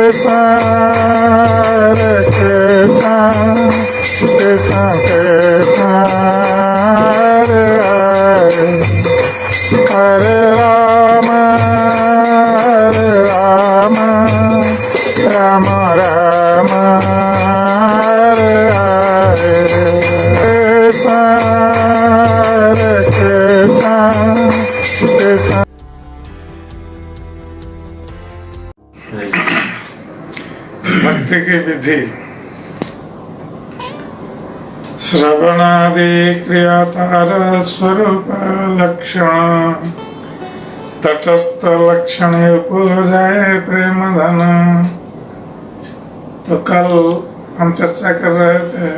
Hare Rama, Rama Rama, Hare Hare, Hare Krishna, Krishna. भक्ति की विधि। श्रवणादि क्रियातार स्वरूप लक्षण तटस्थ लक्षण उपजाए प्रेम धन। तो कल हम चर्चा कर रहे थे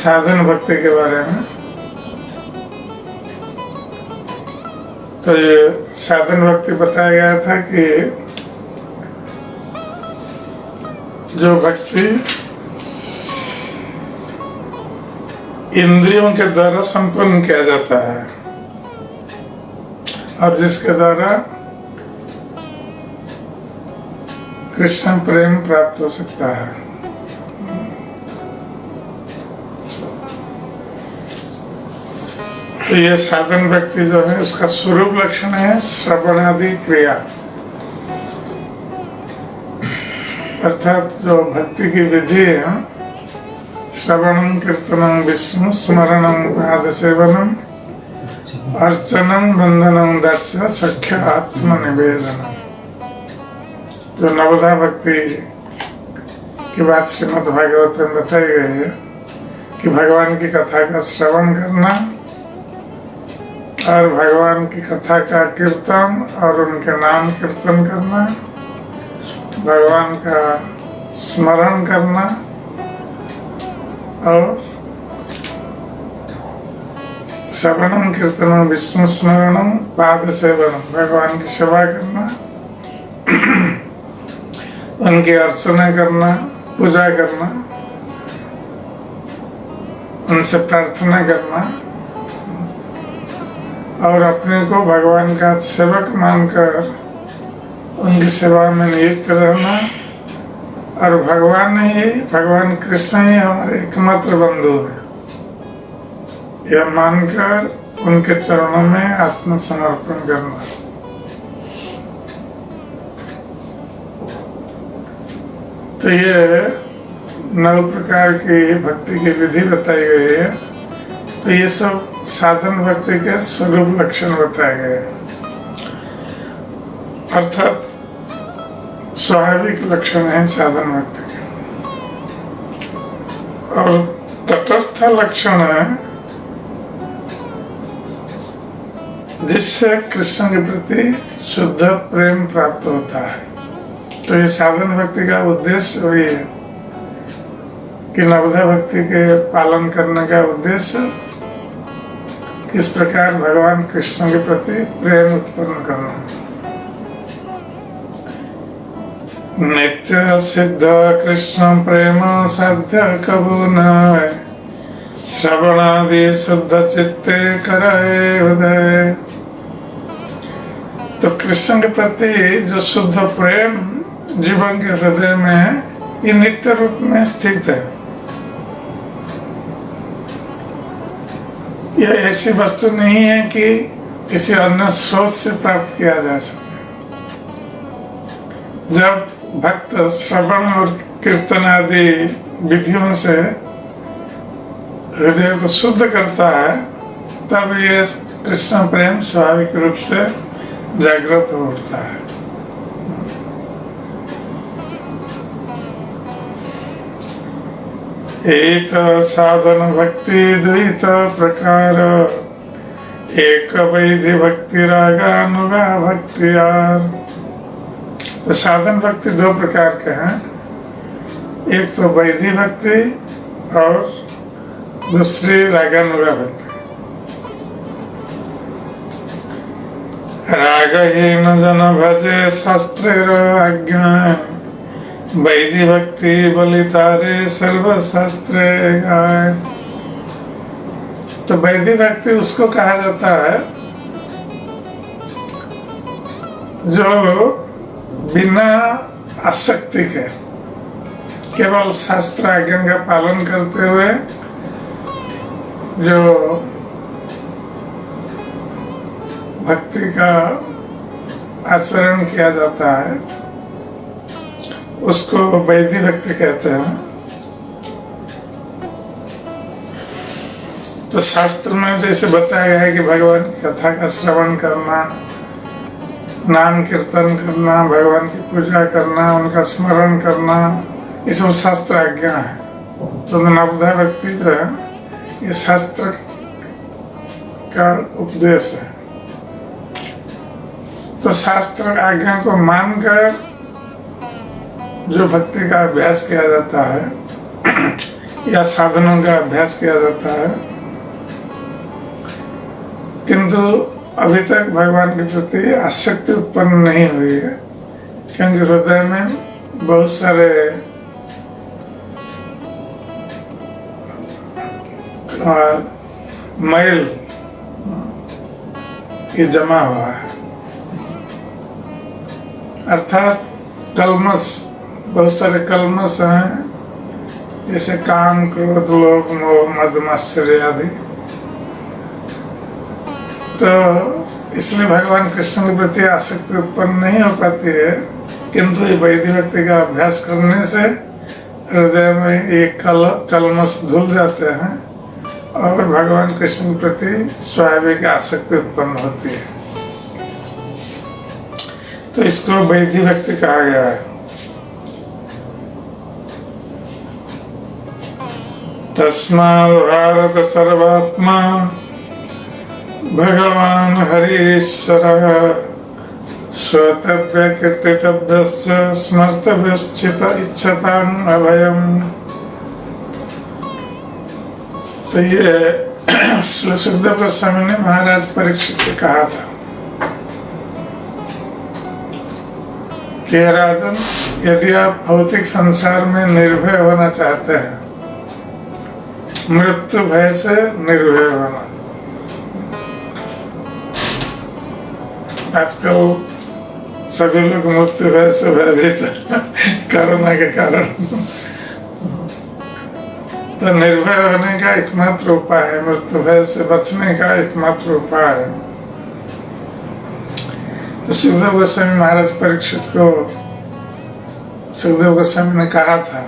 साधन भक्ति के बारे में। तो ये साधन भक्ति बताया गया था कि जो भक्ति इंद्रियों के द्वारा संपन्न किया जाता है और जिसके द्वारा कृष्ण प्रेम प्राप्त हो सकता है। तो ये साधन भक्ति जो है उसका स्वरूप लक्षण है श्रवणादि क्रिया, अर्थात जो भक्ति की विधि है श्रवणं कीर्तनं विष्णु स्मरणं पाद सेवनम अर्चनं बंधनं दास्य सख्य आत्मनिवेदनम। जो नवधा भक्ति की बात श्रीमद् भागवत में बताई गई है कि भगवान की कथा का श्रवण करना और भगवान की कथा का कीर्तन और उनके नाम कीर्तन करना, भगवान का स्मरण करना और श्रवणम कीर्तनम विष्णु स्मरणम पाद सेवनम, भगवान की सेवा करना, उनकी अर्चना करना, पूजा करना, उनसे प्रार्थना करना और अपने को भगवान का सेवक मानकर उनकी सेवा में नियुक्त रहना और भगवान कृष्ण ही हमारे एकमात्र बंधु है, यह मानकर उनके चरणों में आत्मसमर्पण करना। तो ये 9 प्रकार की भक्ति की विधि बताई गई है। तो ये सब साधन भक्ति के स्वरूप लक्षण बताए गए हैं, अर्थात स्वाभाविक लक्षण है साधन भक्ति के। और तटस्थ लक्षण है जिससे कृष्ण के प्रति शुद्ध प्रेम प्राप्त होता है। तो ये साधन भक्ति का उद्देश्य वही है कि नवधा भक्ति के पालन करने का उद्देश्य किस प्रकार भगवान कृष्ण के प्रति प्रेम उत्पन्न करना। नित्य सिद्ध कृष्ण प्रेम साध्य कबू न है, श्रवणादि शुद्ध चित्ते कराए उदय। तो कृष्ण के प्रति जो शुद्ध प्रेम जीवन के हृदय में ये नित्य रूप में स्थित है। यह ऐसी वस्तु नहीं है कि किसी अन्य स्रोत से प्राप्त किया जा सके। जब भक्त श्रवण और कीर्तन आदि विधियों से हृदय को शुद्ध करता है तब ये कृष्ण प्रेम स्वाभाविक रूप से जागृत हो उठता है। एक साधन भक्ति द्वैत प्रकार, एक वैधि भक्ति रागानुगा भक्ति यार। तो साधन भक्ति 2 प्रकार के हैं, एक तो वैधि भक्ति और दूसरी रागानुगा भक्ति। रागहीन जन भजे शास्त्र आज्ञा, वैधि भक्ति बलितारे सर्व शास्त्र गाय। तो वैधि भक्ति उसको कहा जाता है जो बिना आसक्ति के, केवल शास्त्र आज्ञा का पालन करते हुए जो भक्ति का आचरण किया जाता है उसको वैधि भक्ति कहते हैं। तो शास्त्र में जैसे बताया गया है कि भगवान की कथा का श्रवण करना, नाम कीर्तन करना, भगवान की पूजा करना, उनका स्मरण करना, ये सब शास्त्र आज्ञा है। तो नवोदय भक्ति जो है ये शास्त्र का उपदेश है। तो शास्त्र आज्ञा को मानकर जो भक्ति का अभ्यास किया जाता है या साधनों का अभ्यास किया जाता है, किंतु अभी तक भगवान के प्रति आसक्ति उत्पन्न नहीं हुई है, क्योंकि हृदय में बहुत सारे मैल ये जमा हुआ है, अर्थात कलमश, बहुत सारे कलमश हैं, जैसे काम, क्रोध, लोभ, मोह, मद, मात्सर्य आदि। तो इसलिए भगवान कृष्ण के प्रति आसक्ति उत्पन्न नहीं हो पाती है, किंतु ये वैधि भक्ति का अभ्यास करने से हृदय में ये कलमश धुल जाते हैं और भगवान कृष्ण के प्रति स्वाभाविक आसक्ति उत्पन्न होती है। तो इसको वैधि भक्ति कहा गया है। तस्माद् भारत सर्वात्मा भगवान हरीश्वरः श्रोतव्य कीर्तितव्यश्च स्मर्तव्यश्चित इच्छताम् अभयम्। तो ये श्री सुखदेव गोस्वामी ने महाराज परीक्षित से कहा था कि राजन, यदि आप भौतिक संसार में निर्भय होना चाहते हैं, मृत्यु भय से निर्भय होना, आजकल सभी लोग मृत्यु भय से भयभीत कोरोना के कारण। तो निर्भय होने का एकमात्र उपाय है, मृत्यु भय से बचने का एकमात्र उपाय है। तो सुखदेव गोस्वामी महाराज परीक्षित को सुखदेव गोस्वामी ने कहा था,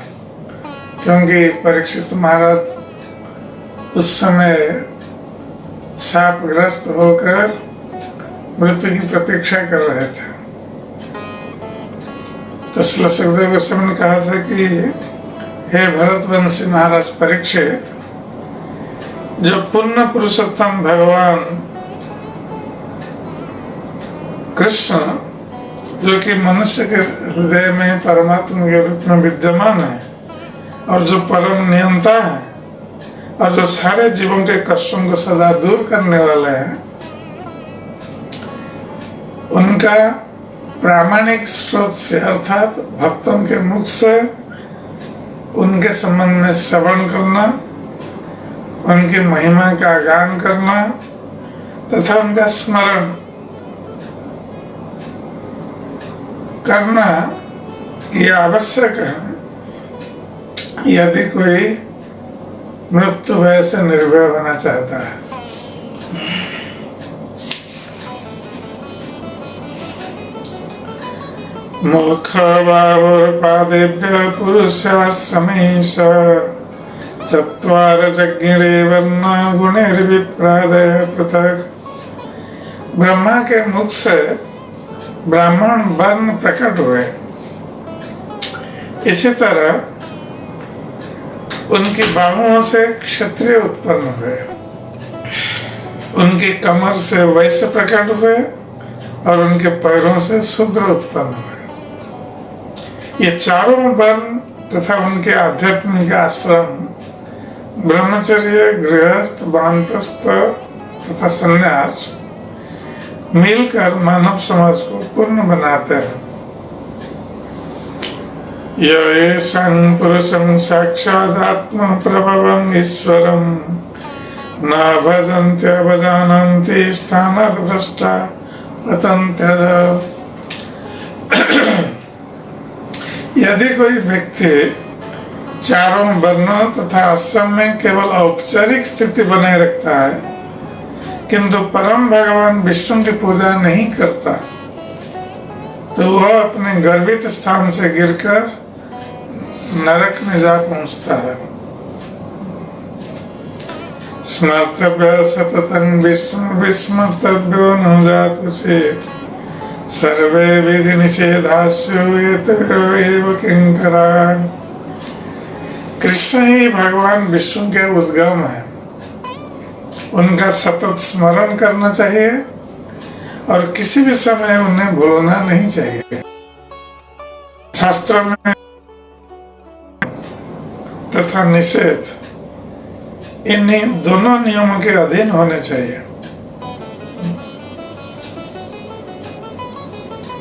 क्योंकि परीक्षित महाराज उस समय शापग्रस्त होकर मृत्यु की प्रतीक्षा कर रहे थे। तो सुखदेव गोस्वामी ने कहा था कि हे भरतवंशी महाराज परीक्षित, जो पुण्य पुरुषोत्तम भगवान कृष्ण, जो कि मनुष्य के हृदय में परमात्मा के रूप में विद्यमान है और जो परम नियंता है और जो सारे जीवों के कष्टों को सदा दूर करने वाले हैं, उनका प्रामाणिक स्रोत से अर्थात भक्तों के मुख से उनके संबंध में श्रवण करना, उनकी महिमा का गान करना तथा उनका स्मरण करना ये आवश्यक है, यदि कोई मृत्यु भय से निर्भय होना चाहता है। मुख बाहुर्पादेभ्यः पुरुषाश्रमेश चत्वार जज्ञिरे वर्णा गुणैर्विप्रादय पृथक्। ब्रह्मा के मुख से ब्राह्मण वर्ण प्रकट हुए, इसी तरह उनकी बाहुओं से क्षत्रिय उत्पन्न हुए, उनकी कमर से वैश्य प्रकट हुए और उनके पैरों से शूद्र उत्पन्न हुए। ये चारों वर्ण तथा उनके आध्यात्मिक आश्रम ब्रह्मचर्य, गृहस्थ, वानप्रस्थ तथा संन्यास मिलकर मानव समाज को पूर्ण बनाते हैं। येषां पुरुषं साक्षात् आत्मा प्रभवं ईश्वरं न भजन्त्यवजानन्ति स्थानात् भ्रष्टा पतन्त्यधः। यदि कोई व्यक्ति चारों वर्णों तथा आश्रम में केवल औपचारिक स्थिति बनाए रखता है किंतु परम भगवान विष्णु की पूजा नहीं करता तो वह अपने गर्वित स्थान से गिरकर नरक में जा पहुंचता है। स्मर्तव्य सततं विष्णु विस्मर्तव्यो न जातु चेत् सर्वे विधि निषेधास्यो एतयोरेव किंकरा। कृष्ण ही भगवान विष्णु के उद्गम है, उनका सतत स्मरण करना चाहिए और किसी भी समय उन्हें भूलना नहीं चाहिए। शास्त्र में तथा निषेध इन्हीं दोनों नियमों के अधीन होने चाहिए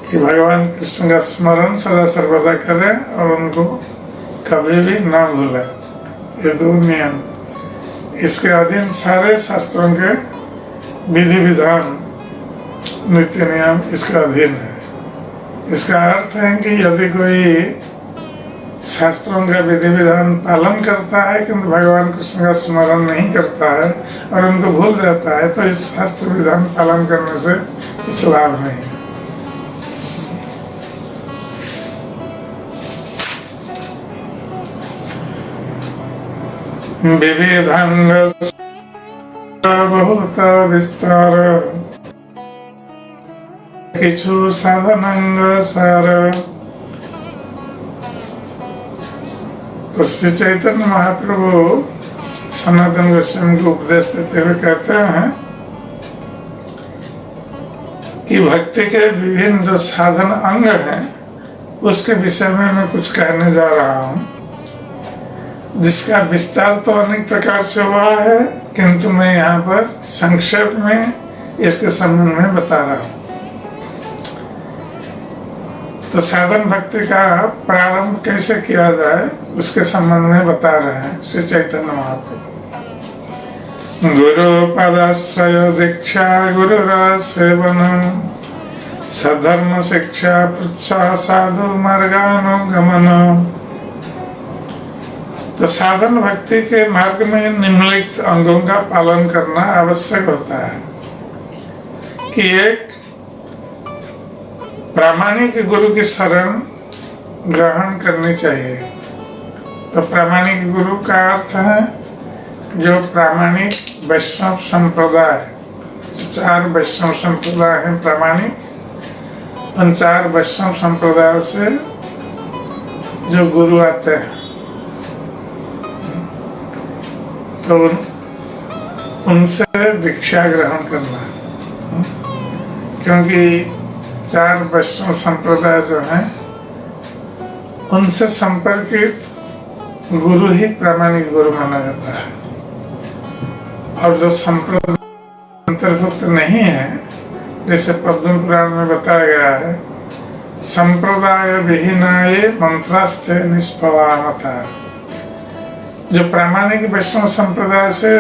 कि भगवान कृष्ण का स्मरण सदा सर्वदा करें और उनको कभी भी ना भूलें। ये दो नियम, इसके अधीन सारे शास्त्रों के विधि विधान नित्य नियम इसके अधीन है। इसका अर्थ है कि यदि कोई शास्त्रों का विधि विधान पालन करता है किंतु भगवान कृष्ण का स्मरण नहीं करता है और उनको भूल जाता है तो इस शास्त्र विधान पालन करने से कुछ लाभ नहीं। विविधांग बहुत विस्तार किछु साधनांग सार। तो श्री चैतन्य महाप्रभु सनातन गोस्वामी को उपदेश देते हुए कहते हैं कि भक्ति के विभिन्न जो साधन अंग हैं उसके विषय में मैं कुछ कहने जा रहा हूँ, जिसका विस्तार तो अनेक प्रकार से हुआ है किंतु मैं यहाँ पर संक्षेप में इसके संबंध में बता रहा हूँ। तो साधन भक्ति का प्रारंभ कैसे किया जाए उसके संबंध में बता रहे हैं श्री चैतन्य महाप्रभु। गुरु पदाश्रय दीक्षा गुरु सेवन सधर्म शिक्षा पृच्छा साधु मार्गानुगमन। तो साधन भक्ति के मार्ग में निम्नलिखित अंगों का पालन करना आवश्यक होता है कि एक, प्रामाणिक गुरु की शरण ग्रहण करनी चाहिए। तो प्रामाणिक गुरु का अर्थ है जो प्रामाणिक वैष्णव संप्रदाय, जो 4 वैष्णव संप्रदाय हैं प्रामाणिक, उन 4 वैष्णव संप्रदाय से जो गुरु आते हैं तो उनसे दीक्षा ग्रहण करना, क्योंकि 4 वैष्णव संप्रदाय जो हैं उनसे संपर्कित गुरु ही प्रामाणिक गुरु माना जाता है। और जो संप्रदाय अंतर्भुक्त नहीं है, जैसे पद्म पुराण में बताया गया है, संप्रदाय विहीनाय मंत्रास्ते निष्फलामता। जो प्रामाणिक वैष्णव संप्रदाय से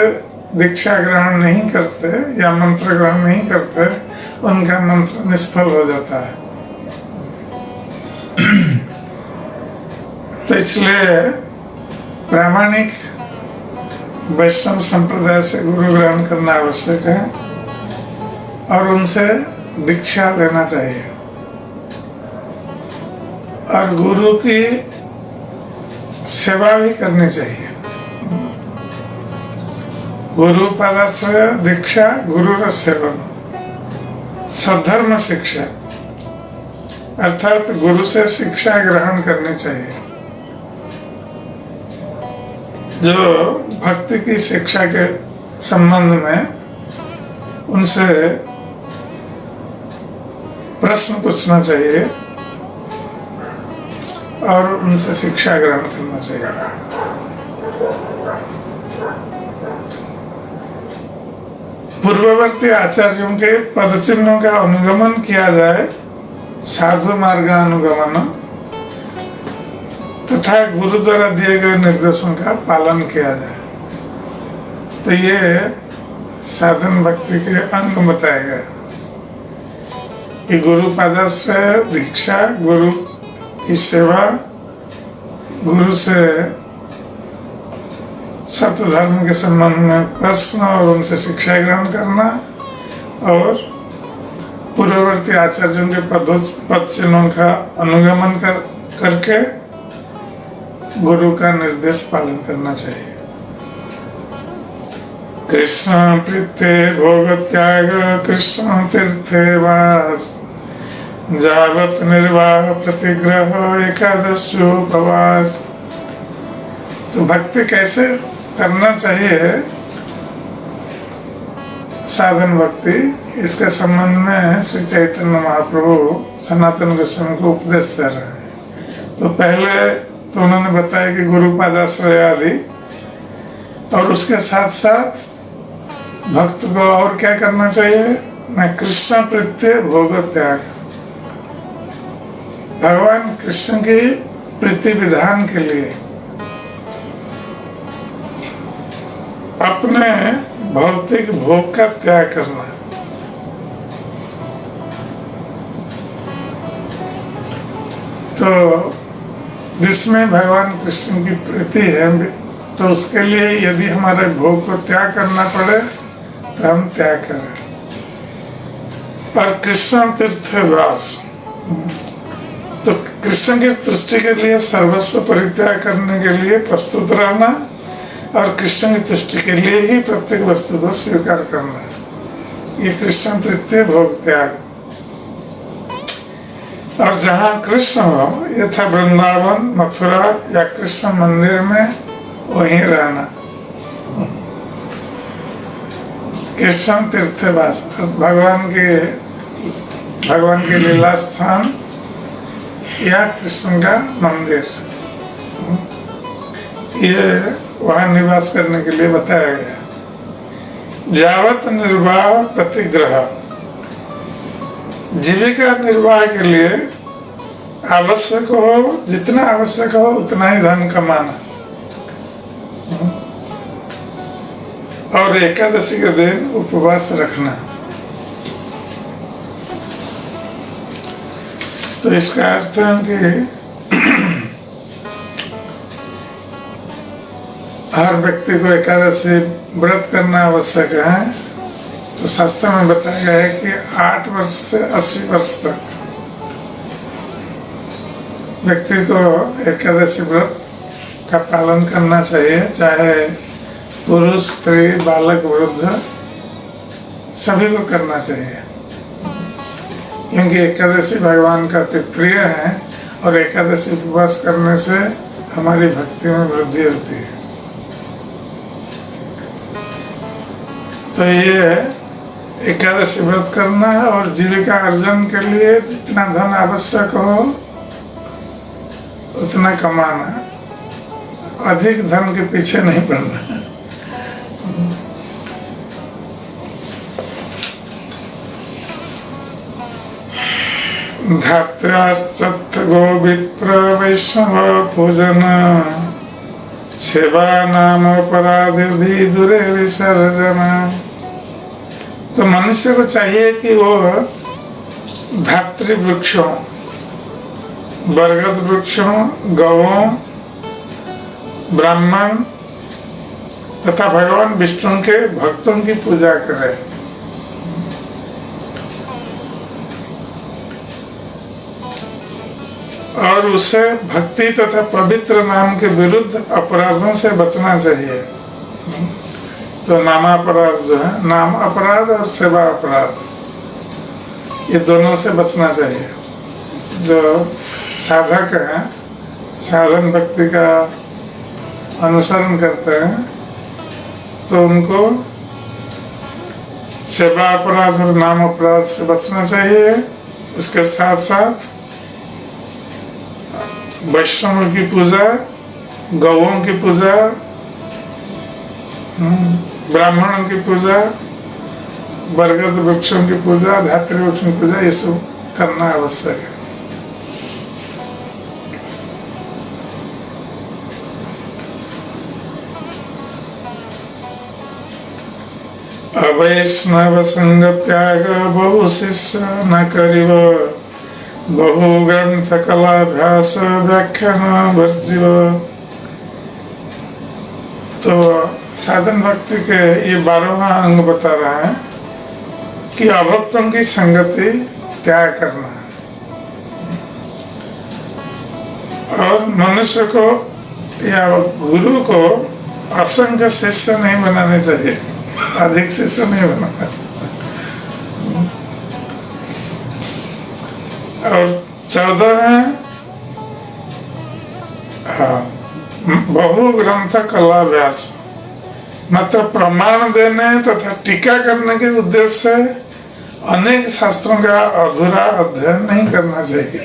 दीक्षा ग्रहण नहीं करते या मंत्र ग्रहण नहीं करते, उनका मंत्र निष्फल हो जाता है। तो इसलिए प्रामाणिक वैष्णव संप्रदाय से गुरु ग्रहण करना आवश्यक है और उनसे दीक्षा लेना चाहिए। और गुरु की सेवा भी करनी चाहिए। गुरु पदाश्रय दीक्षा गुरु सेवन सधर्म शिक्षा, अर्थात गुरु से शिक्षा ग्रहण करनी चाहिए। जो भक्ति की शिक्षा के संबंध में उनसे प्रश्न पूछना चाहिए और उनसे शिक्षा ग्रहण करना चाहिए। पूर्ववर्ती आचार्यों के पद चिन्हों का अनुगमन किया जाए, साधु मार्गानुगमन, तथा गुरु द्वारा दिए गए निर्देशों का पालन किया जाए। तो ये साधन भक्ति के अंग बताए गए कि गुरु पदाश्रय दीक्षा, गुरु की सेवा गुरु से सत्य धर्म के संबंध में प्रश्न और उनसे शिक्षा ग्रहण करना और पूर्ववर्ती आचार्यों के पद चिन्हों का अनुगमन करके गुरु का निर्देश पालन करना चाहिए। कृष्ण प्रीते भोग त्याग कृष्ण तीर्थे वास जावत निर्वाह प्रतिग्रह एकादशोपवास। तो भक्ति कैसे करना चाहिए, साधन भक्ति, इसके संबंध में श्री चैतन्य महाप्रभु सनातन गोस्वामी को उपदेश दे रहे हैं। तो पहले तो उन्होंने बताया कि गुरुपाद आश्रय आदि, और उसके साथ साथ भक्त को और क्या करना चाहिए न, कृष्ण प्रीत्य भोग त्याग, भगवान कृष्ण की प्रीति विधान के लिए अपने भौतिक भोग का त्याग करना। तो जिसमें भगवान कृष्ण की प्रीति है, तो उसके लिए यदि हमारे भोग को त्याग करना पड़े तो हम त्याग करें। और कृष्ण तीर्थ वास, तो कृष्ण की दृष्टि के लिए सर्वस्व परित्याग करने के लिए प्रस्तुत रहना और कृष्ण की दृष्टि के लिए ही प्रत्येक वस्तु को स्वीकार करना, ये कृष्ण प्रीत्य भोग त्याग। और जहाँ कृष्ण हो, यथा वृंदावन मथुरा या कृष्ण मंदिर में, वहीं रहना। कृष्ण तीर्थवास, भगवान के लीला स्थान या कृष्ण का मंदिर, ये वहाँ निवास करने के लिए बताया गया। जावत निर्वाह प्रतिग्रह, जीविका निर्वाह के लिए आवश्यक हो, जितना आवश्यक हो उतना ही धन कमाना। और एकादशी के दिन उपवास रखना। तो इसका अर्थ है कि हर व्यक्ति को एकादशी व्रत करना आवश्यक है। तो शास्त्र में बताया गया है कि 8 वर्ष से 80 वर्ष तक व्यक्ति को एकादशी व्रत का पालन करना चाहिए, चाहे पुरुष स्त्री बालक वृद्ध सभी को करना चाहिए, क्योंकि एकादशी भगवान का अति प्रिय है और एकादशी उपवास करने से हमारी भक्ति में वृद्धि होती है। तो ये एकादशी व्रत करना है और जीविका अर्जन के लिए जितना धन आवश्यक हो उतना कमाना, अधिक धन के पीछे नहीं पड़ना। धात्र्याश्चत्थ गो विप्र वैष्णव पूजन सेवा नाम अपराधी दूरे विसर्जन। तो मनुष्य को चाहिए कि वो धात्री वृक्षों, बरगद वृक्षों, गौओं, ब्राह्मण तथा भगवान विष्णु के भक्तों की पूजा करे। और उसे भक्ति तथा पवित्र नाम के विरुद्ध अपराधों से बचना चाहिए। तो नामापराध जो है, नाम अपराध और सेवा अपराध, ये दोनों से बचना चाहिए। जो साधक हैं, साधन भक्ति का अनुसरण करते हैं, तो उनको सेवा अपराध और नाम अपराध से बचना चाहिए। इसके साथ साथ वैष्णवों की पूजा, गौओं की पूजा, ब्राह्मणों की पूजा, बरगद वृक्षों की पूजा, धात्री वृक्षों की पूजा, ये सब करना आवश्यक है। अवैष्णव संग त्याग बहु शिष्य न करिव बहु ग्रंथ कलाभ्यास व्याख्यान वर्जिव। तो साधन भक्ति के ये 12वां अंग बता रहा है कि अभक्तों की संगति त्याग करना है और मनुष्य को या गुरु को असंख्य शिष्य नहीं बनाने चाहिए, अधिक शिष्य नहीं बनाना चाहिए। और 14 है बहु ग्रंथ कलाभ्यास, मात्र प्रमाण देने तथा टीका करने के उद्देश्य से अनेक शास्त्रों का अधूरा अध्ययन नहीं करना चाहिए।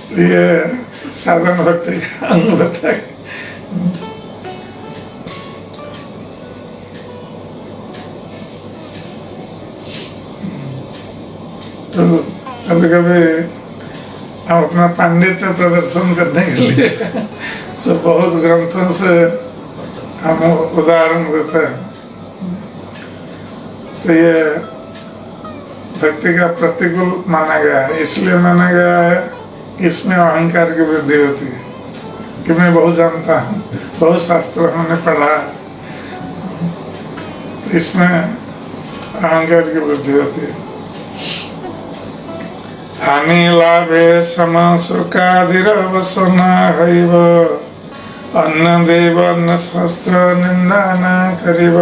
तो ये साधन भक्ति का अंग बताए। तो कभी कभी हम अपना पांडित्य प्रदर्शन करने के लिए सब बहुत ग्रंथों से हम उदाहरण देते हैं। तो ये भक्ति का प्रतिकूल माना गया है, इसलिए माना गया है कि इसमें अहंकार की वृद्धि होती है कि मैं बहुत जानता हूँ, बहुत शास्त्र हमने पढ़ा, तो इसमें अहंकार की वृद्धि होती है। हानि लाभे सम सुखादिरवसना हैव, अन्न देव अन्न शास्त्र निंदा न करिव।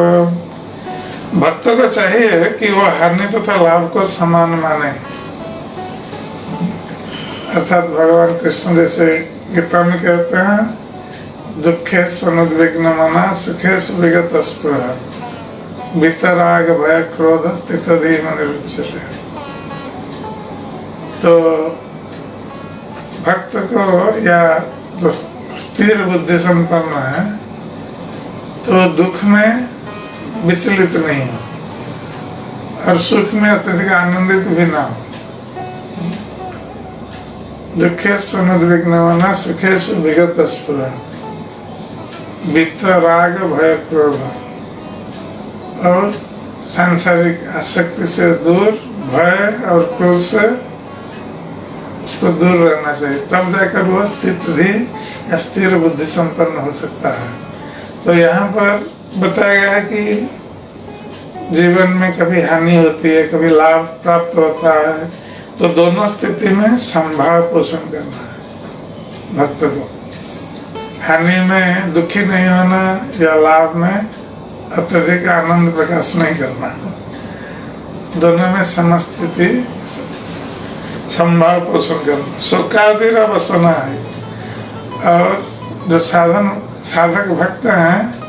भक्त को चाहिए कि वह हानि तथा लाभ को समान माने, अर्थात भगवान कृष्ण जैसे गीता में कहते हैं, दुखे स्वनुद्विग्न मना सुखे सुविगत स्पृहा, वितराग भय क्रोध स्थित धीम निरुच्यते। तो भक्त को या जो स्थिर बुद्धि संपन्न है तो दुख में विचलित नहीं हो और सुख में अत्यधिक आनंदित भी ना हो। दुखे स्वनुद्विग्न मना सुखे सुविगत स्पृहा, वितराग भय क्रोध, और सांसारिक आसक्ति से दूर, भय और क्रोध से उसको दूर रहना चाहिए, तब जाकर वह स्थिर बुद्धि संपन्न हो सकता है। तो यहाँ पर बताया गया है कि जीवन में कभी हानि होती है, कभी लाभ प्राप्त होता है, तो दोनों स्थिति में संभाव पोषण करना है भक्त को। हानि में दुखी नहीं होना या लाभ में अत्यधिक आनंद प्रकाश नहीं करना, दोनों में समस्थिति संभाव पोषण करना। सुखादिर वसना है, और जो साधक भक्त हैं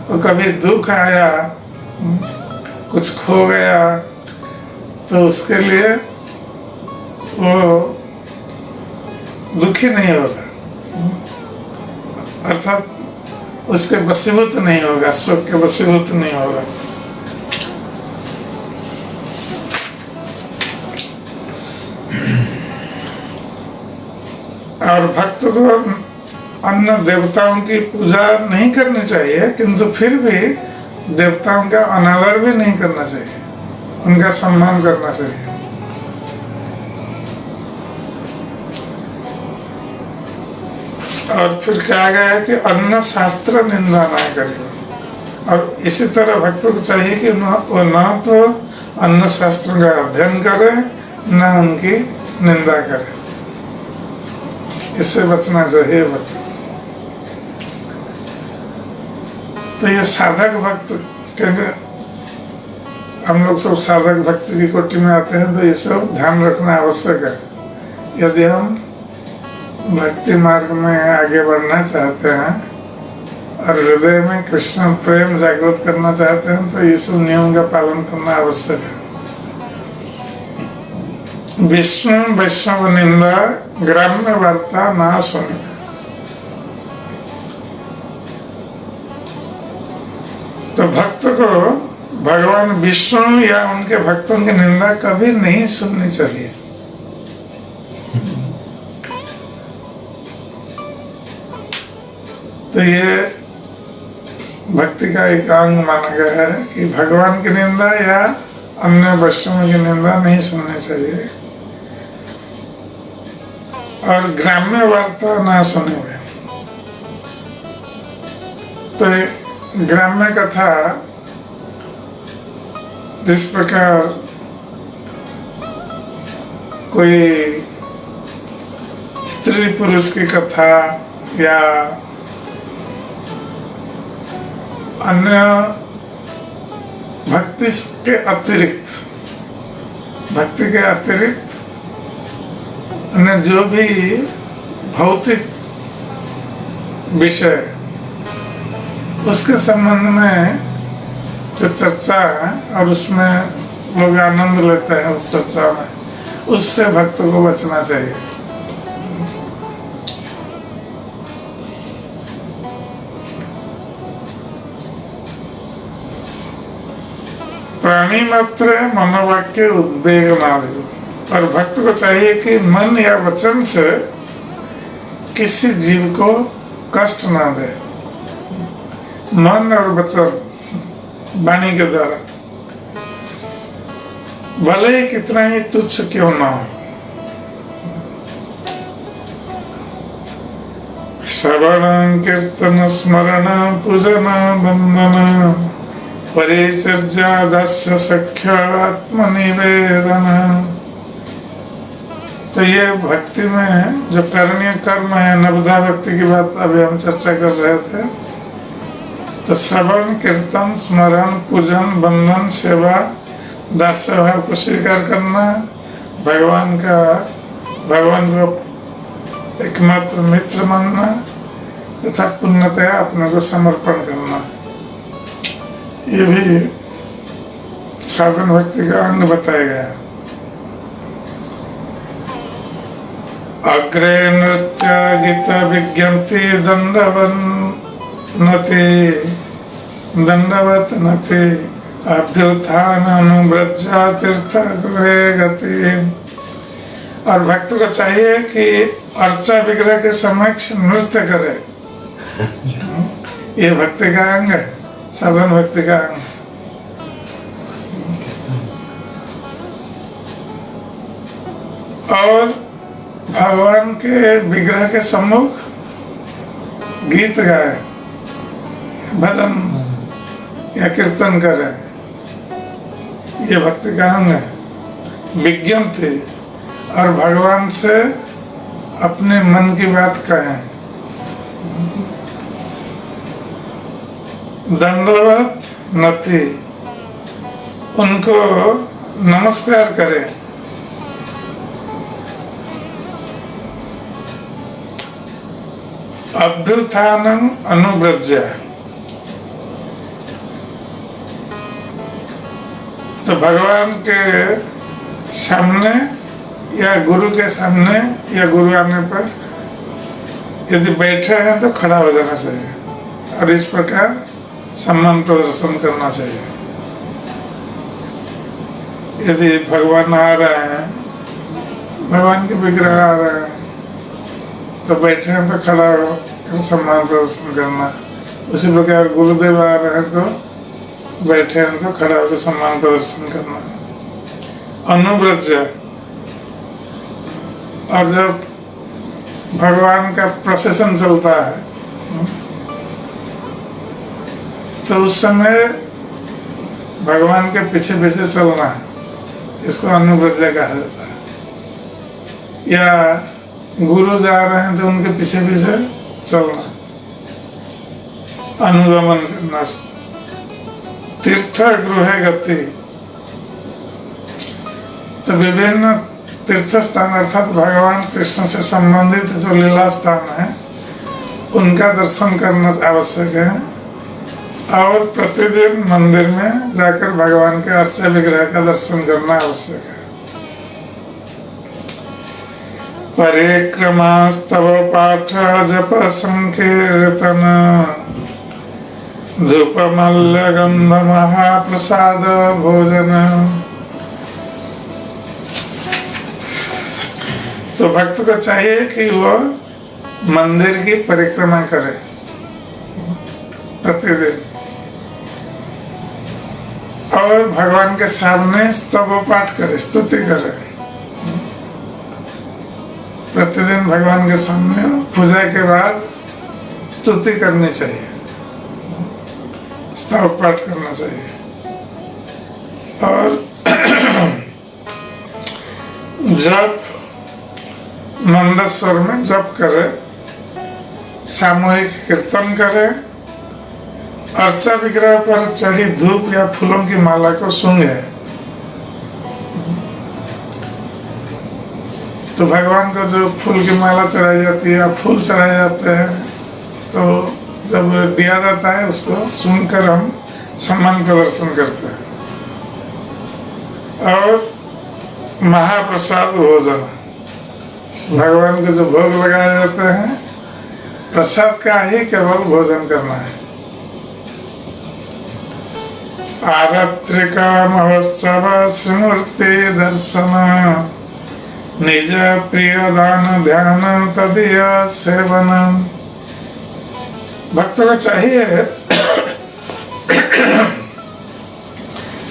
वो कभी दुख आया, कुछ खो गया, तो उसके लिए वो दुखी नहीं होगा, अर्थात उसके वशीभूत नहीं होगा, शोक के वशीभूत नहीं होगा। और भक्त को अन्य देवताओं की पूजा नहीं करनी चाहिए, किंतु फिर भी देवताओं का अनादर भी नहीं करना चाहिए, उनका सम्मान करना चाहिए। और फिर कहा गया है कि अन्न शास्त्र निंदा ना करे, और इसी तरह भक्तों को चाहिए कि वो न तो अन्न शास्त्रों का अध्ययन करे, न उनकी निंदा करे, इससे बचना चाहिए भक्त। तो ये साधक भक्त, क्योंकि हम लोग सब साधक भक्त की कोटि में आते हैं, तो ये सब ध्यान रखना आवश्यक है। यदि हम भक्ति मार्ग में आगे बढ़ना चाहते हैं और हृदय में कृष्ण प्रेम जागृत करना चाहते हैं, तो ये सब नियम का पालन करना आवश्यक है। विष्णु वैष्णव निंदा ग्राम्य वार्ता ना सुने। तो भक्त को भगवान विष्णु या उनके भक्तों की निंदा कभी नहीं सुननी चाहिए। तो ये भक्ति का एक अंग माना गया है कि भगवान की निंदा या अन्य वैष्णव की निंदा नहीं सुननी चाहिए और ग्राम्य वार्ता ना सुने हुए। तो ग्राम्य कथा जिस प्रकार कोई स्त्री पुरुष की कथा या अन्य भक्ति के अतिरिक्त अन्य जो भी भौतिक विषय उसके संबंध में जो चर्चा है और उसमें लोग आनंद लेते हैं उस चर्चा में, उससे भक्त को बचना चाहिए। प्राणी मात्र मनोवाक्य उद्वेग ना दे, और भक्त को चाहिए कि मन या वचन से किसी जीव को कष्ट ना दे। मन और वचन वाणी के द्वारा भले ही कितना ही तुच्छ क्यों ना हो। श्रवण कीर्तन स्मरण पूजन वंदन परिचर्या दास्य सख्य आत्मनिवेदन। तो ये भक्ति में जो करणीय कर्म है, नवधा भक्ति की बात अभी हम चर्चा कर रहे थे। तो श्रवण कीर्तन स्मरण पूजन वंदन सेवा दास्य भाव को स्वीकार करना, भगवान को एकमात्र मित्र मानना तथा पुण्यतया अपने को समर्पण करना, ये भी साधन भक्ति का अंग बताया गया। अग्रे नृत्य गीत विज्ञप्ति दंडवत नति अभ्युत्थान अनुव्रजा तीर्थ गृहे गति। और भक्त को चाहिए कि अर्चा विग्रह के समक्ष नृत्य करे। ये भक्ति का अंग है, साधन भक्ति का अंग। और भगवान के विग्रह के सम्मुख गीत गाए, भजन या कीर्तन करे, ये भक्ति का अंग है। विज्ञप्ति, और भगवान से अपने मन की बात कहें। दंडवत नति, उनको नमस्कार करें। अभ्युत्थानम अनुव्रज्य, तो भगवान के सामने या गुरु के सामने या गुरु आने पर यदि बैठे हैं तो खड़ा हो जाना चाहिए और इस प्रकार सम्मान प्रदर्शन करना चाहिए। यदि भगवान आ रहे हैं, भगवान के विग्रह आ रहे हैं, तो बैठे हैं तो खड़ा होकर सम्मान प्रदर्शन करना। उसी प्रकार गुरुदेव आ रहे हैं तो बैठे हैं तो खड़ा होकर सम्मान प्रदर्शन करना। अनुव्रज, और जब भगवान का प्रोसेशन चलता है तो उस समय भगवान के पीछे पीछे चलना, इसको अनुव्रज कहा जाता है। या गुरु जा रहे हैं तो उनके पीछे पीछे चलना, अनुगमन करना। तीर्थ गृह गति, तो विभिन्न तीर्थ स्थान अर्थात भगवान कृष्ण से संबंधित जो लीला स्थान है उनका दर्शन करना आवश्यक है। और प्रतिदिन मंदिर में जाकर भगवान के अर्चा विग्रह का दर्शन करना आवश्यक है। परिक्रमास्तव पाठ जप संकीर्तन धूप मल्ल गंध महाप्रसाद भोजन। तो भक्त को चाहिए कि वो मंदिर की परिक्रमा करे प्रतिदिन, और भगवान के सामने स्तव पाठ करे, स्तुति करे। प्रतिदिन भगवान के सामने पूजा के बाद स्तुति करनी चाहिए, स्तव पाठ करना चाहिए। और जप मंदस्वर में जप करे, सामूहिक कीर्तन करे, अर्चा विग्रह पर चढ़ी धूप या फूलों की माला को सूंघे। तो भगवान को जो फूल की माला चढ़ाई जाती है या फूल चढ़ाए जाते हैं, तो जब दिया जाता है उसको सूंघकर हम सम्मान प्रदर्शन करते हैं। और महाप्रसाद भोजन, भगवान को जो भोग लगाए जाते हैं, प्रसाद का ही केवल भोजन करना है। आरात्रिका महोत्सव स्मृति दर्शन, निज प्रिय दान ध्यान तदीय सेवन। भक्तों को चाहिए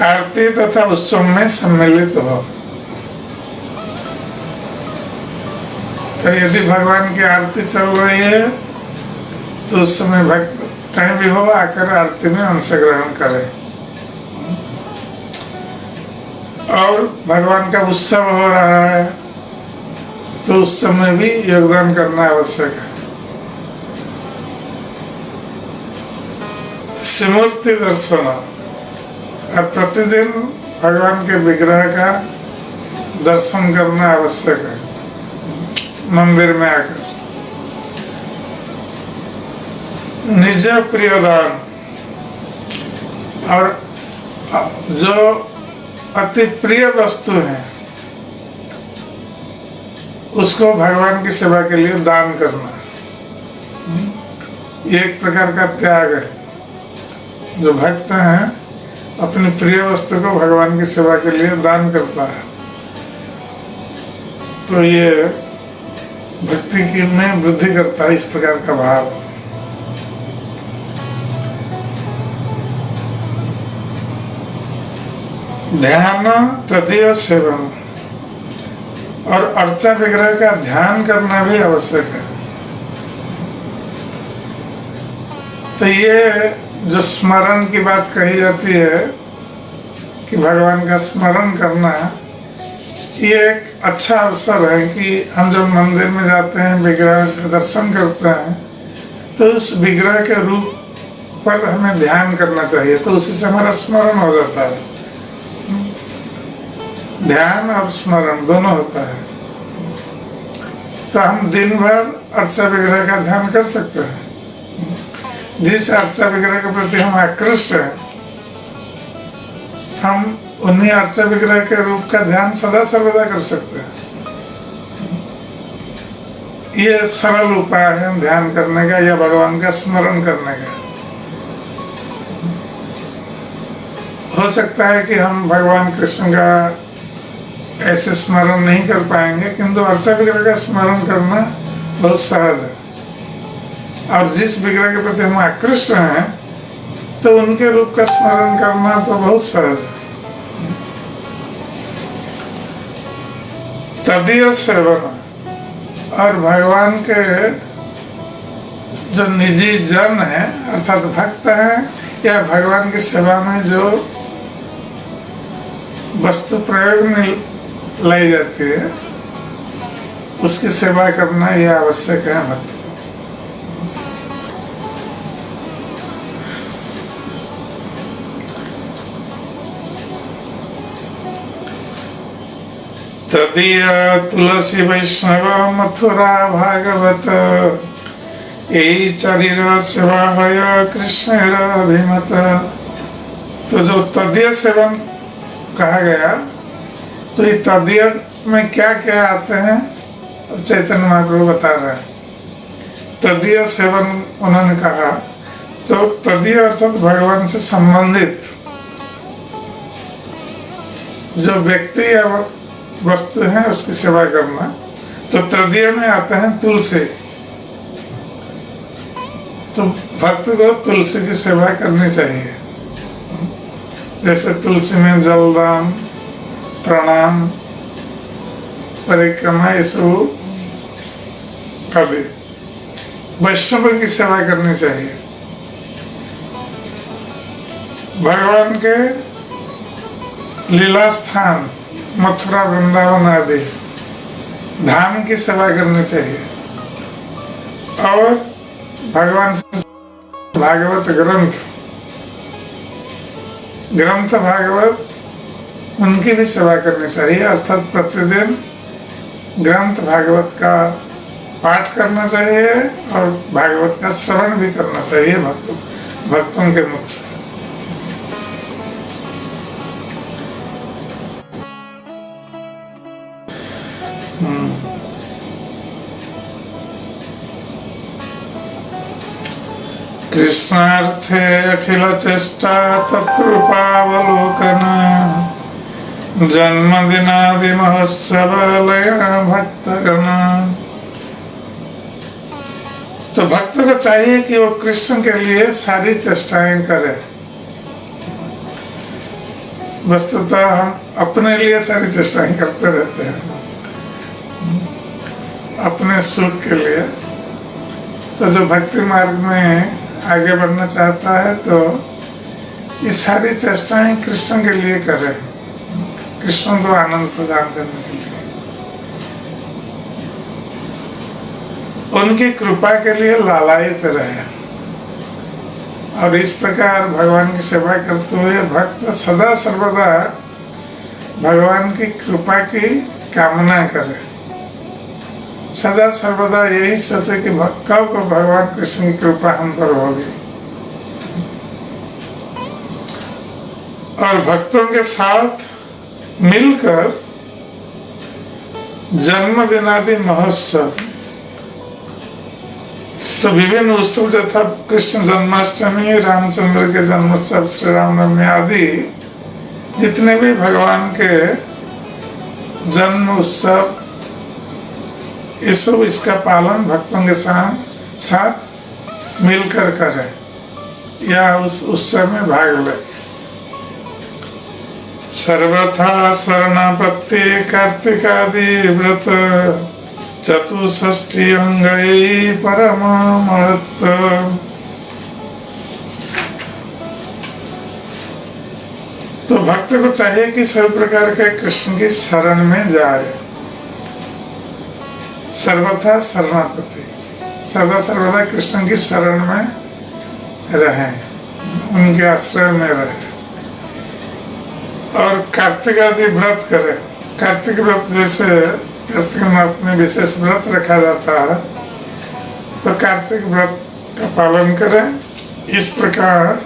आरती तथा उत्सव में सम्मिलित हो। तो यदि भगवान की आरती चल रही है तो उस समय भक्त कहीं भी हो आकर आरती में अंश ग्रहण करे। और भगवान का उत्सव हो रहा है तो उस समय भी योगदान करना आवश्यक है। स्मृति दर्शन, और प्रतिदिन भगवान के विग्रह का दर्शन करना आवश्यक है मंदिर में आकर। निज प्रियदान, और जो अति प्रिय वस्तु है उसको भगवान की सेवा के लिए दान करना, ये एक प्रकार का त्याग है। जो भक्त हैं अपनी प्रिय वस्तु को भगवान की सेवा के लिए दान करता है, तो ये भक्ति की में वृद्धि करता है, इस प्रकार का भाव। ध्यान तदीय सेवन, और अर्चा विग्रह का ध्यान करना भी आवश्यक है। तो ये जो स्मरण की बात कही जाती है कि भगवान का स्मरण करना, ये एक अच्छा अवसर है कि हम जब मंदिर में जाते हैं, विग्रह का दर्शन करते हैं, तो उस विग्रह के रूप पर हमें ध्यान करना चाहिए, तो उसी से हमारा स्मरण हो जाता है। ध्यान और स्मरण दोनों होता है। तो हम दिन भर अर्चा विग्रह का ध्यान कर सकते हैं। जिस अर्चा विग्रह के प्रति हम आकृष्ट हैं, हम उन्हीं अर्चा विग्रह के रूप का ध्यान सदा सर्वदा कर सकते हैं। ये सरल उपाय है ध्यान करने का या भगवान का स्मरण करने का। हो सकता है कि हम भगवान कृष्ण का ऐसे स्मरण नहीं कर पाएंगे, किंतु अर्चा विग्रह का स्मरण करना बहुत सहज है। और जिस विग्रह के प्रति हम आकृष्ट हैं, तो उनके रूप का स्मरण करना तो बहुत सहज है। तदीय सेवन, और भगवान के जो निजी जन है अर्थात भक्त हैं, या भगवान की सेवा में जो वस्तु प्रयोग में लाई जाती है, उसकी सेवा करना यह आवश्यक है भक्त। तदीय तुलसी वैष्णव मथुरा भागवत, यही चरिर सेवा है कृष्ण अभिमत। तो जो तदीय सेवन कहा गया, तो ये तदीय में क्या क्या आते हैं चैतन्य महाप्रभु बता रहे हैं। तदीय सेवन उन्होंने कहा, तो तदीय अर्थात भगवान से संबंधित जो व्यक्ति या वस्तु है उसकी सेवा करना। तो तदीय में आते हैं तुलसी, तो भक्त को तुलसी की सेवा करनी चाहिए। जैसे तुलसी में जलदान, प्रणाम, परिक्रमा, ये सब कर दे। वैष्णव की सेवा करनी चाहिए। भगवान के लीला स्थान मथुरा, वृंदावन आदि धाम की सेवा करनी चाहिए। और भगवान से भागवत ग्रंथ भागवत उनकी भी सेवा करनी चाहिए। अर्थात प्रतिदिन ग्रंथ भागवत का पाठ करना चाहिए और भागवत का श्रवण भी करना चाहिए भक्तों के मुख से। कृष्णार्थे अखिल चेष्टा तत्कृपावलोकन जन्मदिनादि महोत्सव लया भक्तगण। तो भक्त को चाहिए कि वो कृष्ण के लिए सारी चेष्टाएं करे। वस्तुतः हम अपने लिए सारी चेष्टाएं करते रहते हैं, अपने सुख के लिए। तो जो भक्ति मार्ग में आगे बढ़ना चाहता है तो ये सारी चेष्टाएं कृष्ण के लिए करे, कृष्ण को आनंद प्रदान करने के लिए, उनकी कृपा के लिए लालायित रहे। और इस प्रकार भगवान की सेवा करते हुए भक्त सदा सर्वदा भगवान की कृपा की कामना करे। सदा सर्वदा यही सोचे कि कब को भगवान कृष्ण की कृपा हम पर होगी। और भक्तों के साथ मिलकर जन्मदिनादि महोत्सव, तो विभिन्न उत्सव तथा कृष्ण जन्माष्टमी, रामचंद्र के जन्मोत्सव, श्री रामनवमी आदि जितने भी भगवान के जन्म उत्सव, ये सब इसका पालन भक्तों के साथ मिलकर करे या उस उत्सव में भाग ले। सर्वथा शरणापत्ति कार्तिकादि व्रत चतुष्षष्टि अंगई परम महत्व। तो भक्त को चाहिए कि सभी प्रकार के कृष्ण की शरण में जाए। सर्वथा शरणापति, सदा सर्वदा कृष्ण की शरण में रहे, उनके आश्रय में रहे। और कार्तिक आदि व्रत करे। कार्तिक व्रत जैसे कार्तिक मास में विशेष व्रत रखा जाता है, तो कार्तिक व्रत का पालन करें। इस प्रकार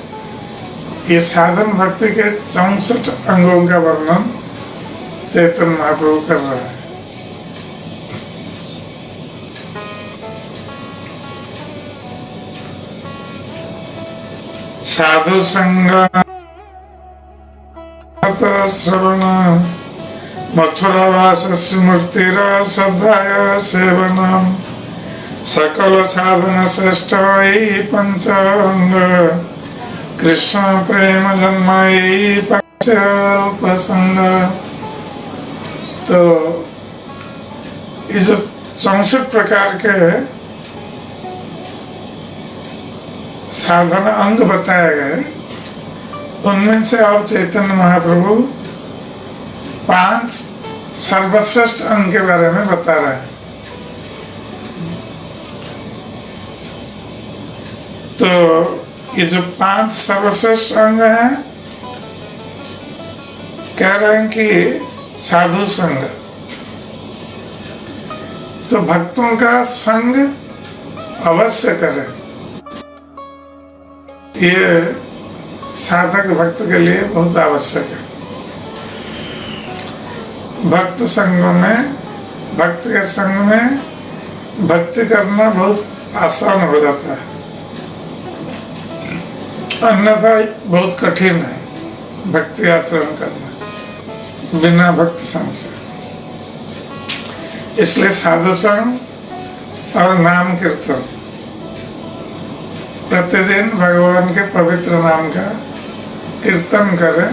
ये साधन भक्ति के 64 अंगों का वर्णन चैतन्य महाप्रभु कर रहे हैं। साधु संग श्रवण मथुरावास स्मृतिर श्रद्धाय सेवनम सकल साधन श्रेष्ठ पंचांग कृष्ण प्रेम जन्माई अल्प संग। तो ये जो 64 प्रकार के साधन अंग बताए गए, उनमें से अब चैतन्य महाप्रभु 5 सर्वश्रेष्ठ अंग के बारे में बता रहे हैं। तो ये जो 5 सर्वश्रेष्ठ अंग हैं, कह रहे हैं कि साधु संग, तो भक्तों का संग अवश्य करें। ये साधक भक्त के लिए बहुत आवश्यक है। भक्त संग में, भक्त के संग में भक्ति करना बहुत आसान हो जाता है, अन्यथा बहुत कठिन है भक्ति आचरण करना बिना भक्त संग से। इसलिए साधु संग और नाम कीर्तन, प्रतिदिन भगवान के पवित्र नाम का कीर्तन करें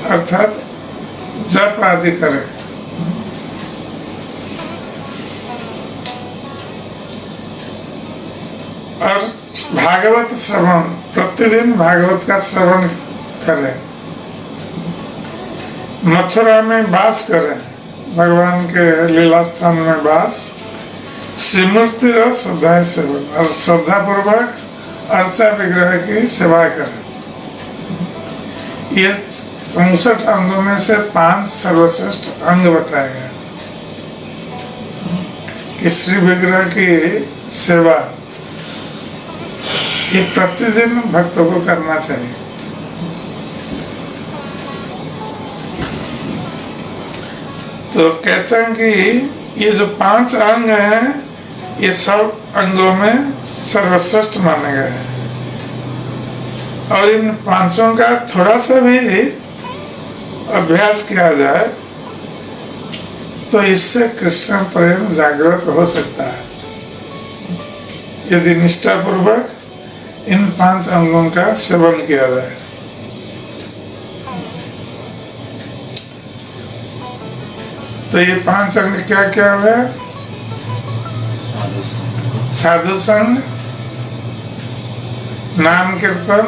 अर्थात जप आदि करे। और भागवत श्रवण, प्रतिदिन भागवत का श्रवण करें। मथुरा में वास करें, भगवान के लीला स्थान में वास। श्रीमूर्ति और श्रद्धा सेवन, और श्रद्धा पूर्वक अर्चा विग्रह की सेवा करें। ये 64 अंगों में से 5 सर्वश्रेष्ठ अंग बताए गए कि श्री विग्रह की सेवा ये प्रतिदिन भक्तों को करना चाहिए। तो कहते हैं कि ये जो 5 अंग हैं, ये सब अंगों में सर्वश्रेष्ठ माने गए हैं। और इन 5 का थोड़ा सा भी अभ्यास किया जाए तो इससे कृष्ण प्रेम जागृत हो सकता है, यदि निष्ठा पूर्वक इन 5 अंगों का सेवन किया जाए। तो ये 5 अंग क्या क्या है? साधु संग, नाम कीर्तन,